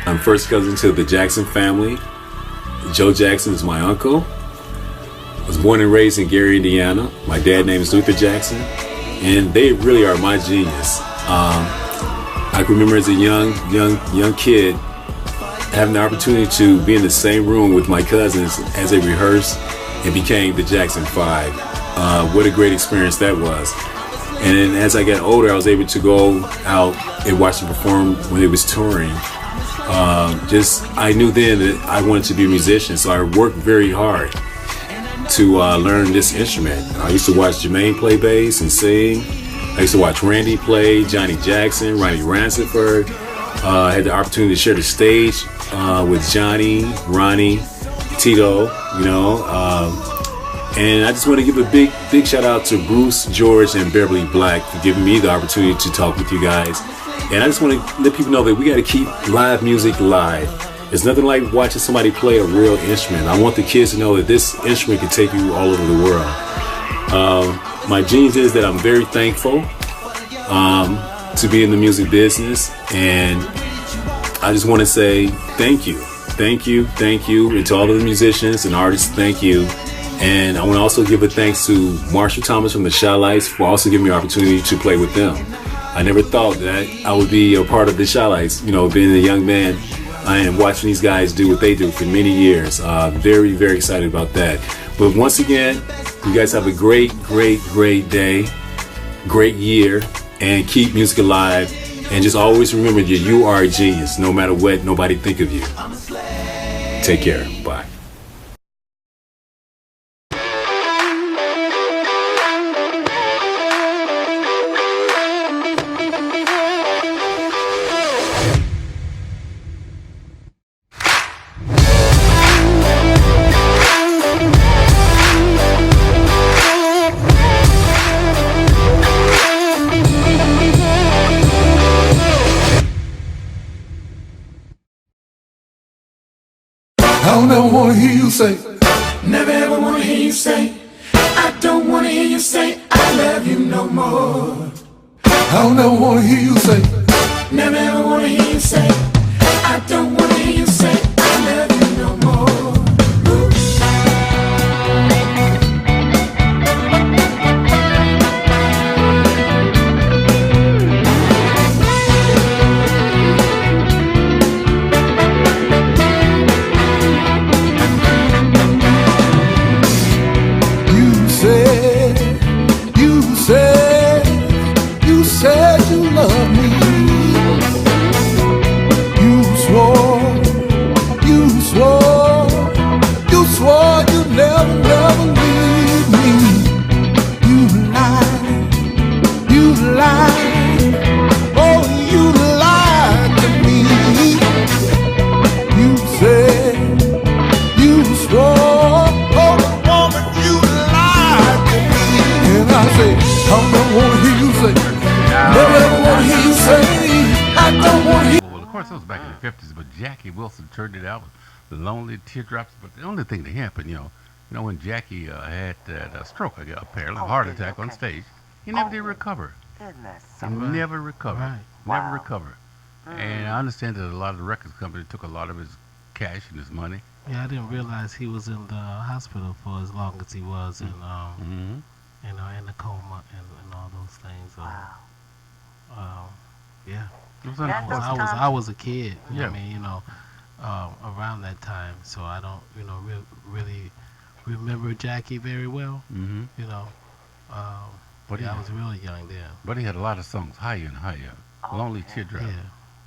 Speaker 12: I'm first cousin to the Jackson family. Joe Jackson is my uncle. I was born and raised in Gary, Indiana. My dad's name is Luther Jackson, and they really are my genius. I can remember as a young kid having the opportunity to be in the same room with my cousins as they rehearsed and became the Jackson 5. What a great experience that was. And then as I got older, I was able to go out and watch them perform when they was touring. I knew then that I wanted to be a musician, so I worked very hard to learn this instrument. I used to watch Jermaine play bass and sing. I used to watch Randy play, Johnny Jackson, Ronnie Ransford. I had the opportunity to share the stage with Johnny, Ronnie, Tito, and I just want to give a big shout out to Bruce, George, and Beverly Black for giving me the opportunity to talk with you guys. And I just want to let people know that we got to keep live music live. There's nothing like watching somebody play a real instrument. I want the kids to know that this instrument can take you all over the world. My genes is that I'm very thankful to be in the music business, and I just want to say thank you. And to all of the musicians and artists, thank you. And I want to also give a thanks to Marshall Thomas from the Shy-Lights for also giving me the opportunity to play with them. I never thought that I would be a part of the Shy-Lights, being a young man and watching these guys do what they do for many years. Very, very excited about that. But once again, you guys have a great day, great year, and keep music alive. And just always remember that you are a genius, no matter what nobody think of you. Take care. Bye.
Speaker 5: I don't ever wanna hear you say,
Speaker 11: Never ever wanna hear you say, I don't wanna hear you say, I
Speaker 5: I love you no more. I don't ever wanna hear you say, never ever wanna hear you say, I don't wanna hear you say, I love you no more. You said you love me. You swore you'd never leave me. You lied, oh you lied to me. You said, you swore, oh woman, you lied to me. And I say, I don't wanna hear you say, never ever wanna hear you say, I don't wanna hear.
Speaker 3: Well, of course, it was back in the 50s, but Jackie Wilson turned it out with the Lonely Teardrops. But the only thing that happened, you know, when Jackie had that stroke, apparently, a heart attack on stage, he never did recover.
Speaker 2: Goodness.
Speaker 3: He never recovered.
Speaker 4: Right.
Speaker 3: Never recovered. And I understand that a lot of the record companies took a lot of his cash and his money.
Speaker 4: Yeah, I didn't realize he was in the hospital for as long as he was, and you know, in the coma and all those things.
Speaker 2: Wow.
Speaker 4: Yeah.
Speaker 3: It was
Speaker 4: I was a kid.
Speaker 3: Yeah.
Speaker 4: I mean, you know, around that time, so I don't, you know, really remember Jackie very well.
Speaker 3: Mm-hmm.
Speaker 4: You know,
Speaker 3: But
Speaker 4: I was really young then.
Speaker 3: But he had a lot of songs, Higher and Higher, Lonely Teardrop.
Speaker 4: Yeah.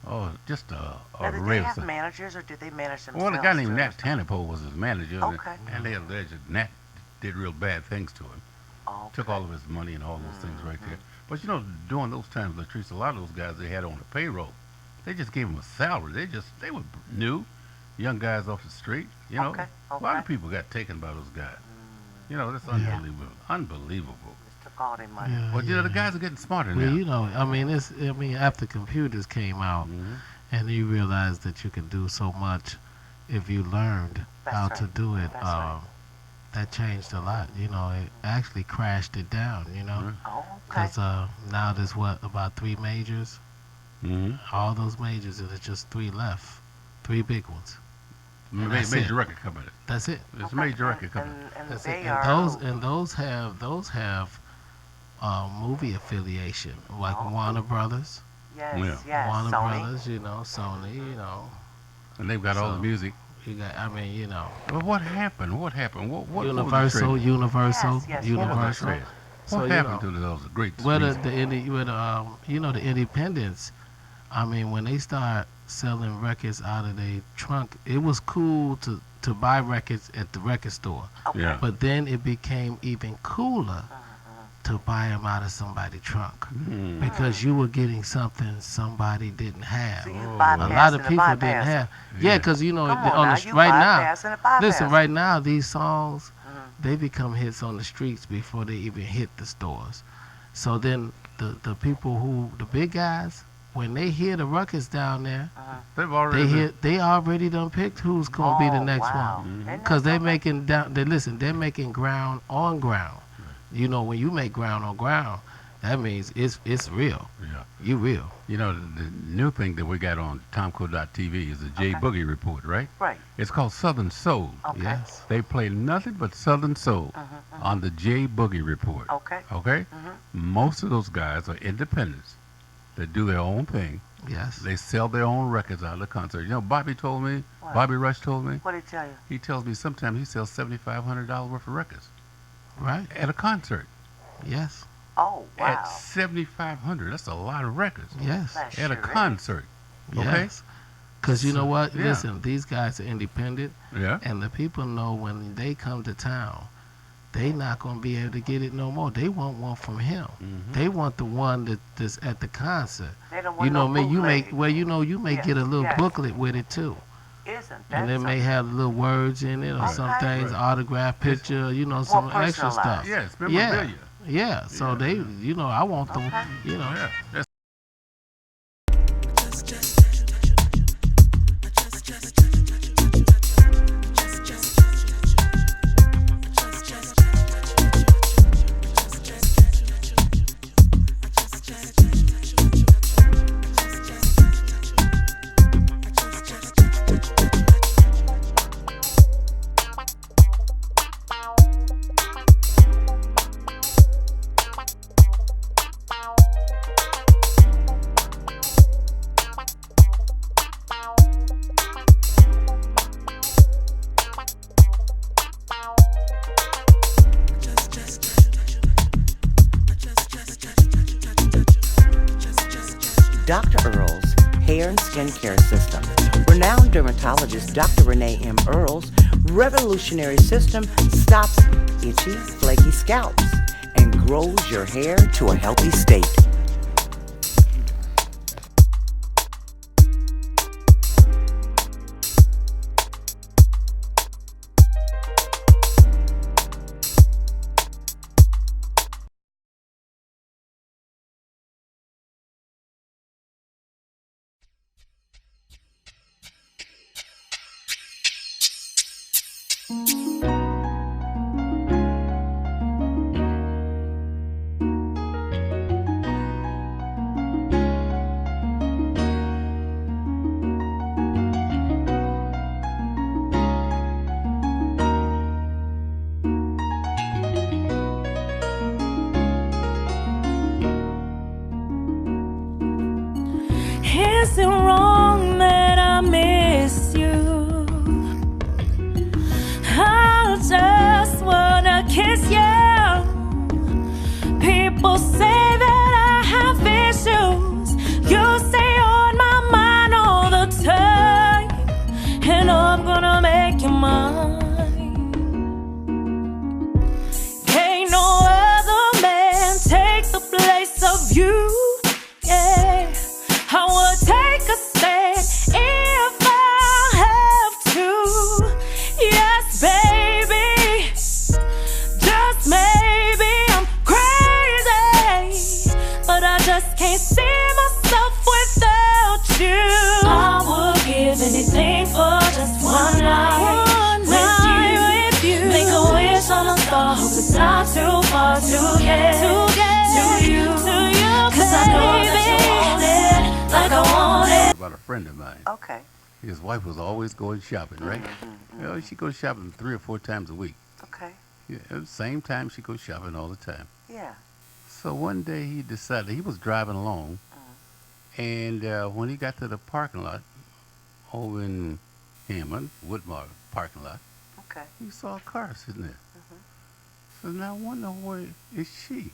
Speaker 3: Oh, just a
Speaker 2: Now, did
Speaker 3: array
Speaker 2: they
Speaker 3: of
Speaker 2: have
Speaker 3: songs.
Speaker 2: managers or did they manage themselves?
Speaker 3: Well, a guy named
Speaker 2: too?
Speaker 3: Nat Tannenpohl was his manager.
Speaker 2: Okay.
Speaker 3: And they alleged that Nat did real bad things to him.
Speaker 2: Okay.
Speaker 3: Took all of his money and all those things right there. But you know, during those times, LaTrice, a lot of those guys they had on the payroll, they just gave them a salary. They were new, young guys off the street. You know,
Speaker 2: Okay,
Speaker 3: a lot of people got taken by those guys. You know, that's unbelievable. Unbelievable.
Speaker 2: Just took all their money.
Speaker 4: Yeah,
Speaker 3: But you know, the guys are getting smarter
Speaker 4: well,
Speaker 3: now.
Speaker 4: you know, I mean, after computers came out, and you realized that you could do so much if you learned how to do it.
Speaker 2: That's right.
Speaker 4: That changed a lot. You know, it actually crashed it down. You know,
Speaker 2: Oh, okay.
Speaker 4: because now there's about 3 majors. All those majors, and there's just 3 left, 3 big ones.
Speaker 3: Major record company.
Speaker 4: That's it.
Speaker 3: It's a major record company.
Speaker 2: And
Speaker 4: That's
Speaker 2: they
Speaker 4: it.
Speaker 2: are
Speaker 4: And those have movie affiliation, like Warner Brothers.
Speaker 2: yes, yes.
Speaker 4: Warner
Speaker 2: Sony.
Speaker 4: Brothers, you know, Sony, you know.
Speaker 3: And they've got all the music.
Speaker 4: You got, I mean, you know.
Speaker 3: But what happened? What happened? What
Speaker 4: Universal.
Speaker 2: Yes, yes,
Speaker 4: Universal.
Speaker 3: What
Speaker 4: So, you
Speaker 3: happened
Speaker 4: know,
Speaker 3: to those great
Speaker 4: Well,
Speaker 3: music?
Speaker 4: you know, the independents, I mean, when they start selling records out of their trunk, it was cool to buy records at the record store.
Speaker 2: Okay.
Speaker 3: Yeah.
Speaker 4: But then it became even cooler to buy them out of somebody's trunk because you were getting something somebody didn't have.
Speaker 2: So you
Speaker 4: A
Speaker 2: bypassing
Speaker 4: lot of
Speaker 2: the
Speaker 4: people didn't
Speaker 2: bypassing.
Speaker 4: have. Yeah, because you know,
Speaker 2: Come on
Speaker 4: on
Speaker 2: now,
Speaker 4: the
Speaker 2: you
Speaker 4: right
Speaker 2: bypassing
Speaker 4: now,
Speaker 2: the bypassing.
Speaker 4: listen, right now these songs they become hits on the streets before they even hit the stores. So then the people the big guys, when they hear the records down there,
Speaker 3: They've already
Speaker 4: they already done picked who's gonna be the next
Speaker 2: wow.
Speaker 4: one.
Speaker 2: Isn't
Speaker 4: Because
Speaker 2: that
Speaker 4: they're
Speaker 2: something?
Speaker 4: they're making ground on ground. You know, when you make ground on ground, that means it's real.
Speaker 3: Yeah.
Speaker 4: You real.
Speaker 3: You know, the new thing that we got on Tomco.tv is the J Boogie Report, right?
Speaker 2: Right.
Speaker 3: It's called Southern Soul.
Speaker 2: Okay.
Speaker 4: Yes.
Speaker 3: They play nothing but Southern Soul on the J Boogie Report.
Speaker 2: Okay.
Speaker 3: Okay? Most of those guys are independents that do their own thing.
Speaker 4: Yes.
Speaker 3: They sell their own records out of the concert. You know, Bobby told me,
Speaker 2: What?
Speaker 3: Bobby Rush told me,
Speaker 2: What did he tell you?
Speaker 3: he tells me sometimes he sells $7,500 worth of records
Speaker 4: Right.
Speaker 3: at a concert.
Speaker 4: Yes.
Speaker 2: Oh, wow.
Speaker 3: At $7,500. That's a lot of records.
Speaker 4: Yes.
Speaker 2: That
Speaker 3: At a
Speaker 2: sure is.
Speaker 3: concert. Okay?
Speaker 4: Yes. Because you know what?
Speaker 3: Yeah.
Speaker 4: Listen, these guys are independent,
Speaker 3: Yeah.
Speaker 4: and the people know when they come to town, they not gonna be able to get it no more. They want one from him. They want the one that's at the concert.
Speaker 2: They don't want
Speaker 4: You know,
Speaker 2: no
Speaker 4: you may
Speaker 2: bootleg.
Speaker 4: you may
Speaker 2: Yes,
Speaker 4: get a little
Speaker 2: yes.
Speaker 4: booklet with it too,
Speaker 2: Isn't that
Speaker 4: and it may
Speaker 2: something?
Speaker 4: have little words in it or
Speaker 2: Okay.
Speaker 4: some things,
Speaker 3: Right.
Speaker 4: autograph picture, you know, some extra
Speaker 2: personalized.
Speaker 4: stuff.
Speaker 3: Yeah, it's
Speaker 4: Yeah.
Speaker 3: memorabilia.
Speaker 4: Yeah. So they, you know, I want the,
Speaker 2: Okay.
Speaker 4: you know.
Speaker 3: Yeah. That's
Speaker 2: Dr. Earl's Hair and Skincare System. Renowned dermatologist Dr. Renee M. Earl's revolutionary system stops itchy, flaky scalps and grows your hair to a healthy state.
Speaker 11: Is it wrong that I miss you? I just wanna kiss you. People say that I have issues. You stay on my mind all the time, and I'm gonna make you mine. Can't no other man take the place of you. Yeah, I would take a stand if I have to. Yes, baby, just maybe I'm crazy, but I just can't see myself without you. I would give anything for just one night with you. Make a wish on a star, hope it's not too far to get to you. 'Cause I know that you want it like I want it.
Speaker 3: About a friend of mine.
Speaker 2: Okay.
Speaker 3: His wife was always going shopping, right? You know, she goes shopping 3 or 4 times a week.
Speaker 2: Okay.
Speaker 3: Yeah, at the same time, she goes shopping all the time.
Speaker 2: Yeah.
Speaker 3: So one day he decided, he was driving along, and when he got to the parking lot over in Hammond, Woodmar parking lot,
Speaker 2: Okay.
Speaker 3: he saw a car sitting there. So now I wonder where is she?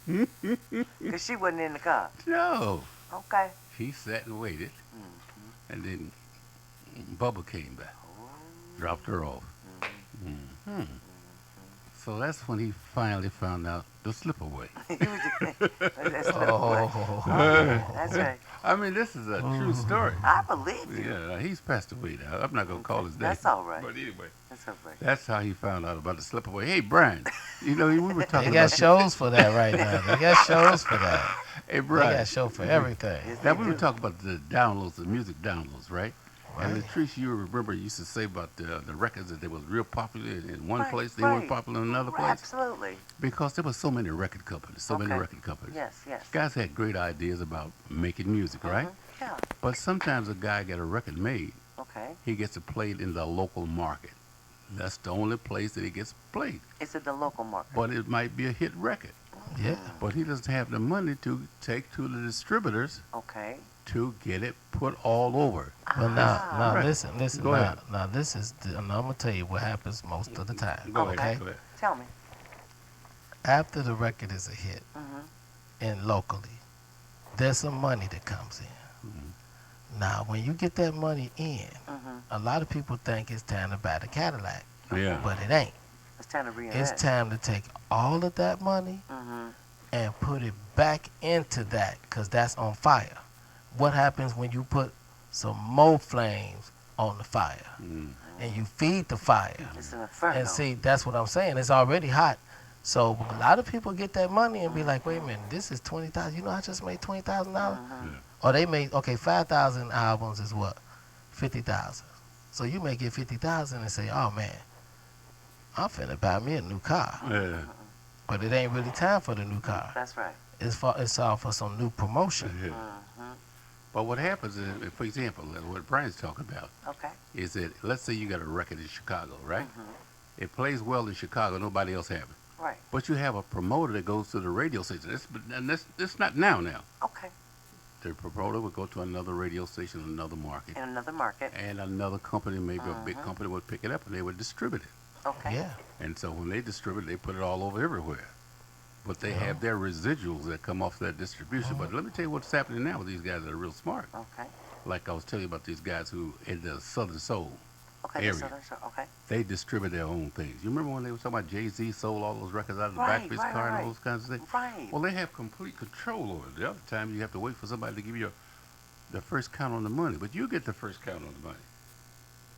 Speaker 2: Because she wasn't in the car.
Speaker 3: No.
Speaker 2: Okay.
Speaker 3: He sat and waited, and then Bubba came back, dropped her off. So that's when he finally found out the slip away.
Speaker 2: That's right.
Speaker 3: I mean, this is a true story.
Speaker 2: I believe you.
Speaker 3: Yeah, he's passed away now. I'm not going to call his name.
Speaker 2: That's all right.
Speaker 3: But anyway,
Speaker 2: That's all right.
Speaker 3: that's how he found out about the slip away. Hey, Brian, you know, we were talking
Speaker 4: They got
Speaker 3: about...
Speaker 4: shows for that right now. They got shows for that.
Speaker 3: Hey,
Speaker 4: They
Speaker 3: Brian.
Speaker 4: got a show for everything.
Speaker 3: Now, we were talking about the downloads, the music downloads, right? And LaTrice, you remember, you used to say about the records that they was real popular in one place, they weren't popular in another place.
Speaker 2: Absolutely.
Speaker 3: Because there were so many record companies, so many record companies.
Speaker 2: Yes, yes.
Speaker 3: Guys had great ideas about making music, right?
Speaker 2: Yeah.
Speaker 3: But sometimes a guy got a record made,
Speaker 2: Okay.
Speaker 3: he gets it played in the local market. That's the only place that it gets played.
Speaker 2: It's at the local market.
Speaker 3: But it might be a hit record.
Speaker 4: Yeah.
Speaker 3: But he doesn't have the money to take to the distributors
Speaker 2: Okay.
Speaker 3: to get it put all over.
Speaker 4: But now,
Speaker 3: Right.
Speaker 4: listen,
Speaker 3: Go ahead.
Speaker 4: now this is, and I'm gonna tell you what happens most of the time.
Speaker 3: Go
Speaker 4: okay?
Speaker 3: ahead. Go ahead.
Speaker 2: Tell me.
Speaker 4: After the record is a hit, and locally, there's some money that comes in. Now, when you get that money in, a lot of people think it's time to buy the Cadillac,
Speaker 3: Yeah.
Speaker 4: but it ain't.
Speaker 2: It's time to reinvest.
Speaker 4: It's time to take all of that money and put it back into that, because that's on fire. What happens when you put some more flames on the fire and you feed the fire?
Speaker 2: It's an inferno.
Speaker 4: And see, that's what I'm saying. It's already hot. So a lot of people get that money and be like, wait a minute, this is $20,000. You know, I just made $20,000. Or they made, okay, 5,000 albums is what? 50,000. So you may get 50,000 and say, oh man, I'm finna buy me a new car.
Speaker 3: Yeah.
Speaker 4: But it ain't really time for the new car.
Speaker 2: That's right.
Speaker 4: It's all for some new promotion.
Speaker 3: Yeah. But what happens is, for example, what Brian's talking about
Speaker 2: Okay.
Speaker 3: is that, let's say you got a record in Chicago, right? It plays well in Chicago, nobody else have it.
Speaker 2: Right.
Speaker 3: But you have a promoter that goes to the radio station. And that's not now.
Speaker 2: Okay.
Speaker 3: The promoter would go to another radio station, another market,
Speaker 2: In another market.
Speaker 3: and another company, maybe a big company, would pick it up and they would distribute it.
Speaker 2: Okay.
Speaker 4: Yeah.
Speaker 3: And so when they distribute it, they put it all over everywhere. but they have their residuals that come off that distribution. But let me tell you what's happening now with these guys that are real smart.
Speaker 2: Okay.
Speaker 3: Like I was telling you about these guys who in the Southern Soul
Speaker 2: Okay.
Speaker 3: area.
Speaker 2: Okay.
Speaker 3: They distribute their own things. You remember when they were talking about Jay-Z sold all those records out of the back of his car and all those kinds of things?
Speaker 2: Right.
Speaker 3: Well, they have complete control over it. The other time you have to wait for somebody to give you the first count on the money, but you get the first count on the money.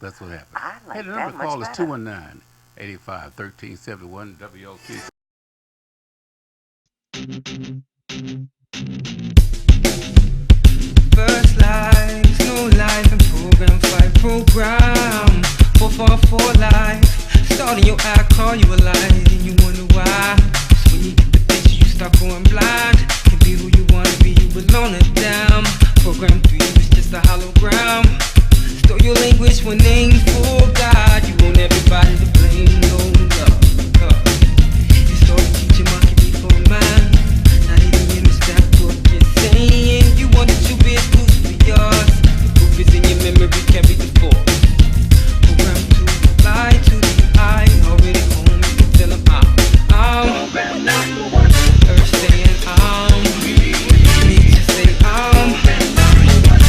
Speaker 3: That's what happened.
Speaker 2: I like
Speaker 3: hey, the
Speaker 2: that
Speaker 3: number to call
Speaker 2: much
Speaker 3: is
Speaker 2: better.
Speaker 3: 219-85-1371 WLTH.
Speaker 7: First life, no life, and program 5 program 444 life. Starting your eye, call you a lie, and you wonder why. It's when you get the picture, you start going blind. Can be who you wanna be, you belong to them. Program 3 is just a hologram. Store your language when names for God. You want everybody to blame, no love. You start to teach your monkey before mine. Not even understand what you're saying. You want the two big proofs for yours. The proof is in your memory, can't be the force. Program 2, lie to the eye. Already home, you can tell them Earth saying nature say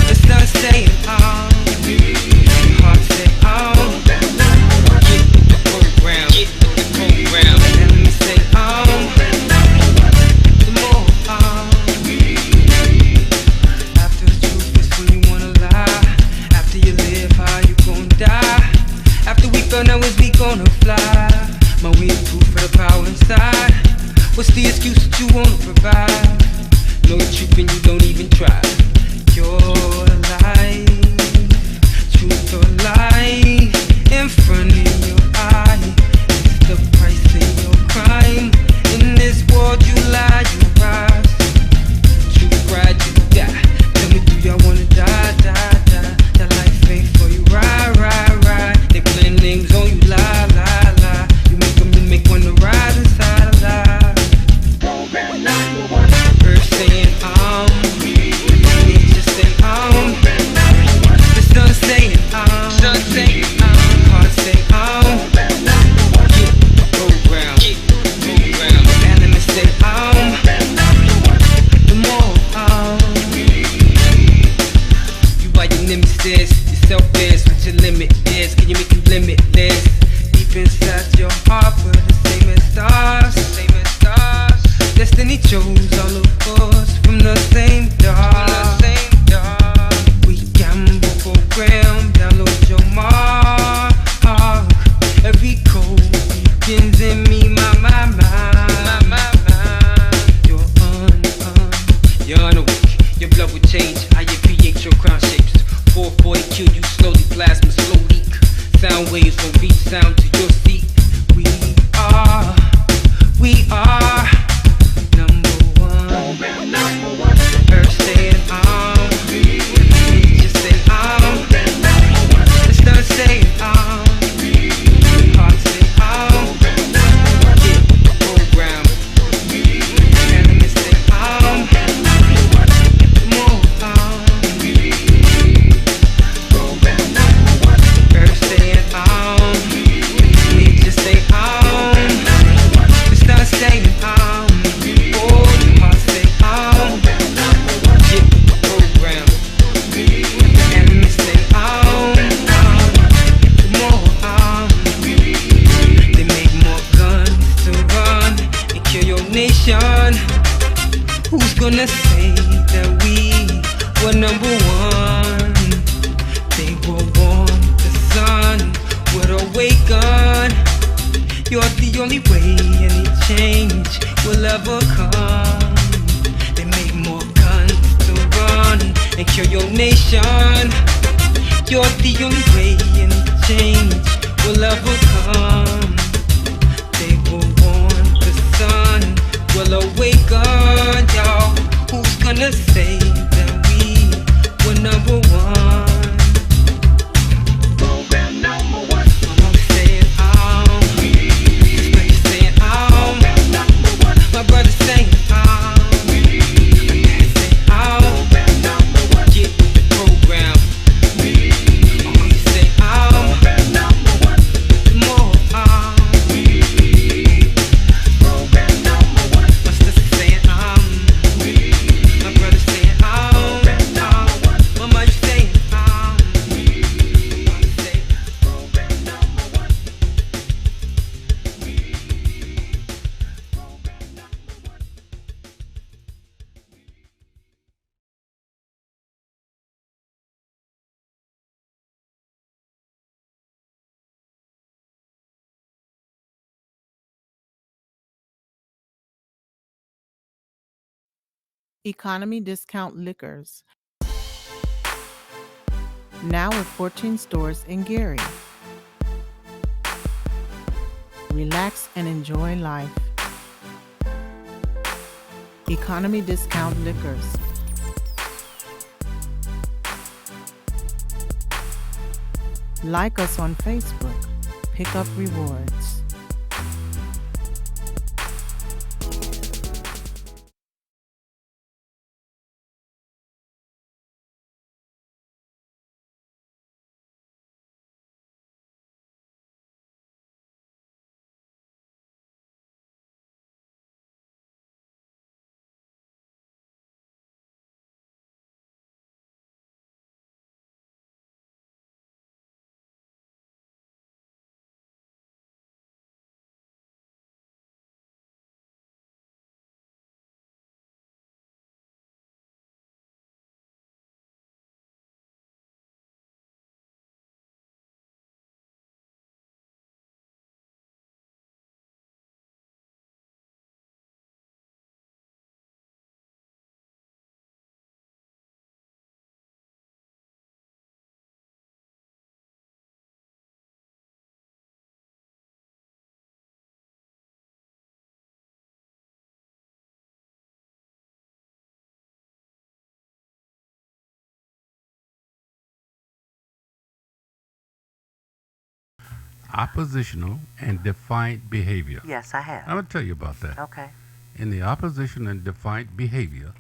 Speaker 7: the sun saying heart say get the program, enemy say the more after the truth is when you wanna lie. After you live, how you gon' die? After we found out was we gonna fly. My way is proof for the power inside. What's the excuse that you wanna provide? Know the truth and you don't even try. Your life, truth or lie, in front of your eye. It's the price of your crime. In this world you lie, you rise. Truth ride, you die. Tell me, do y'all wanna die? That life ain't for you, ride. They playing names on you, lie. You make them wanna ride inside a lie. Earth saying nature saying the sun saying heart saying get the program, enemy say the more you are your nemesis, your self-is, what your limit is. Can you make it limitless? Deep inside your heart, we're the same as stars. Destiny chose all of us from the same dark. We gamble program, download your mark. Every code begins in me, my mind. You're unawake. Your blood will change how you create your crown shapes. 440 kill you slowly, plasma slow leak. Sound waves will reach sound to your seat. We are number one. Earth saying nature saying the sun saying heart saying get the program, enemy saying more Earth saying nature saying the sun saying heart saying get the program, enemy saying more they make more guns to run and kill your nation. Who's gonna say that we were number one? They will want the sun would awaken. You're the only way any change will ever come. They make more guns to run and kill your nation. You're the only way any change will ever come. They will want the sun will awaken, y'all. Who's gonna say that we were number one? My brother saying get with the program. He say more
Speaker 6: Economy Discount Liquors, now with 14 stores in Gary. Relax and enjoy life. Economy Discount Liquors. Like us on Facebook. Pick up rewards.
Speaker 3: Oppositional and defiant behavior.
Speaker 2: Yes, I have.
Speaker 3: I'm going to tell you about that.
Speaker 2: Okay.
Speaker 3: In the opposition and defiant behavior,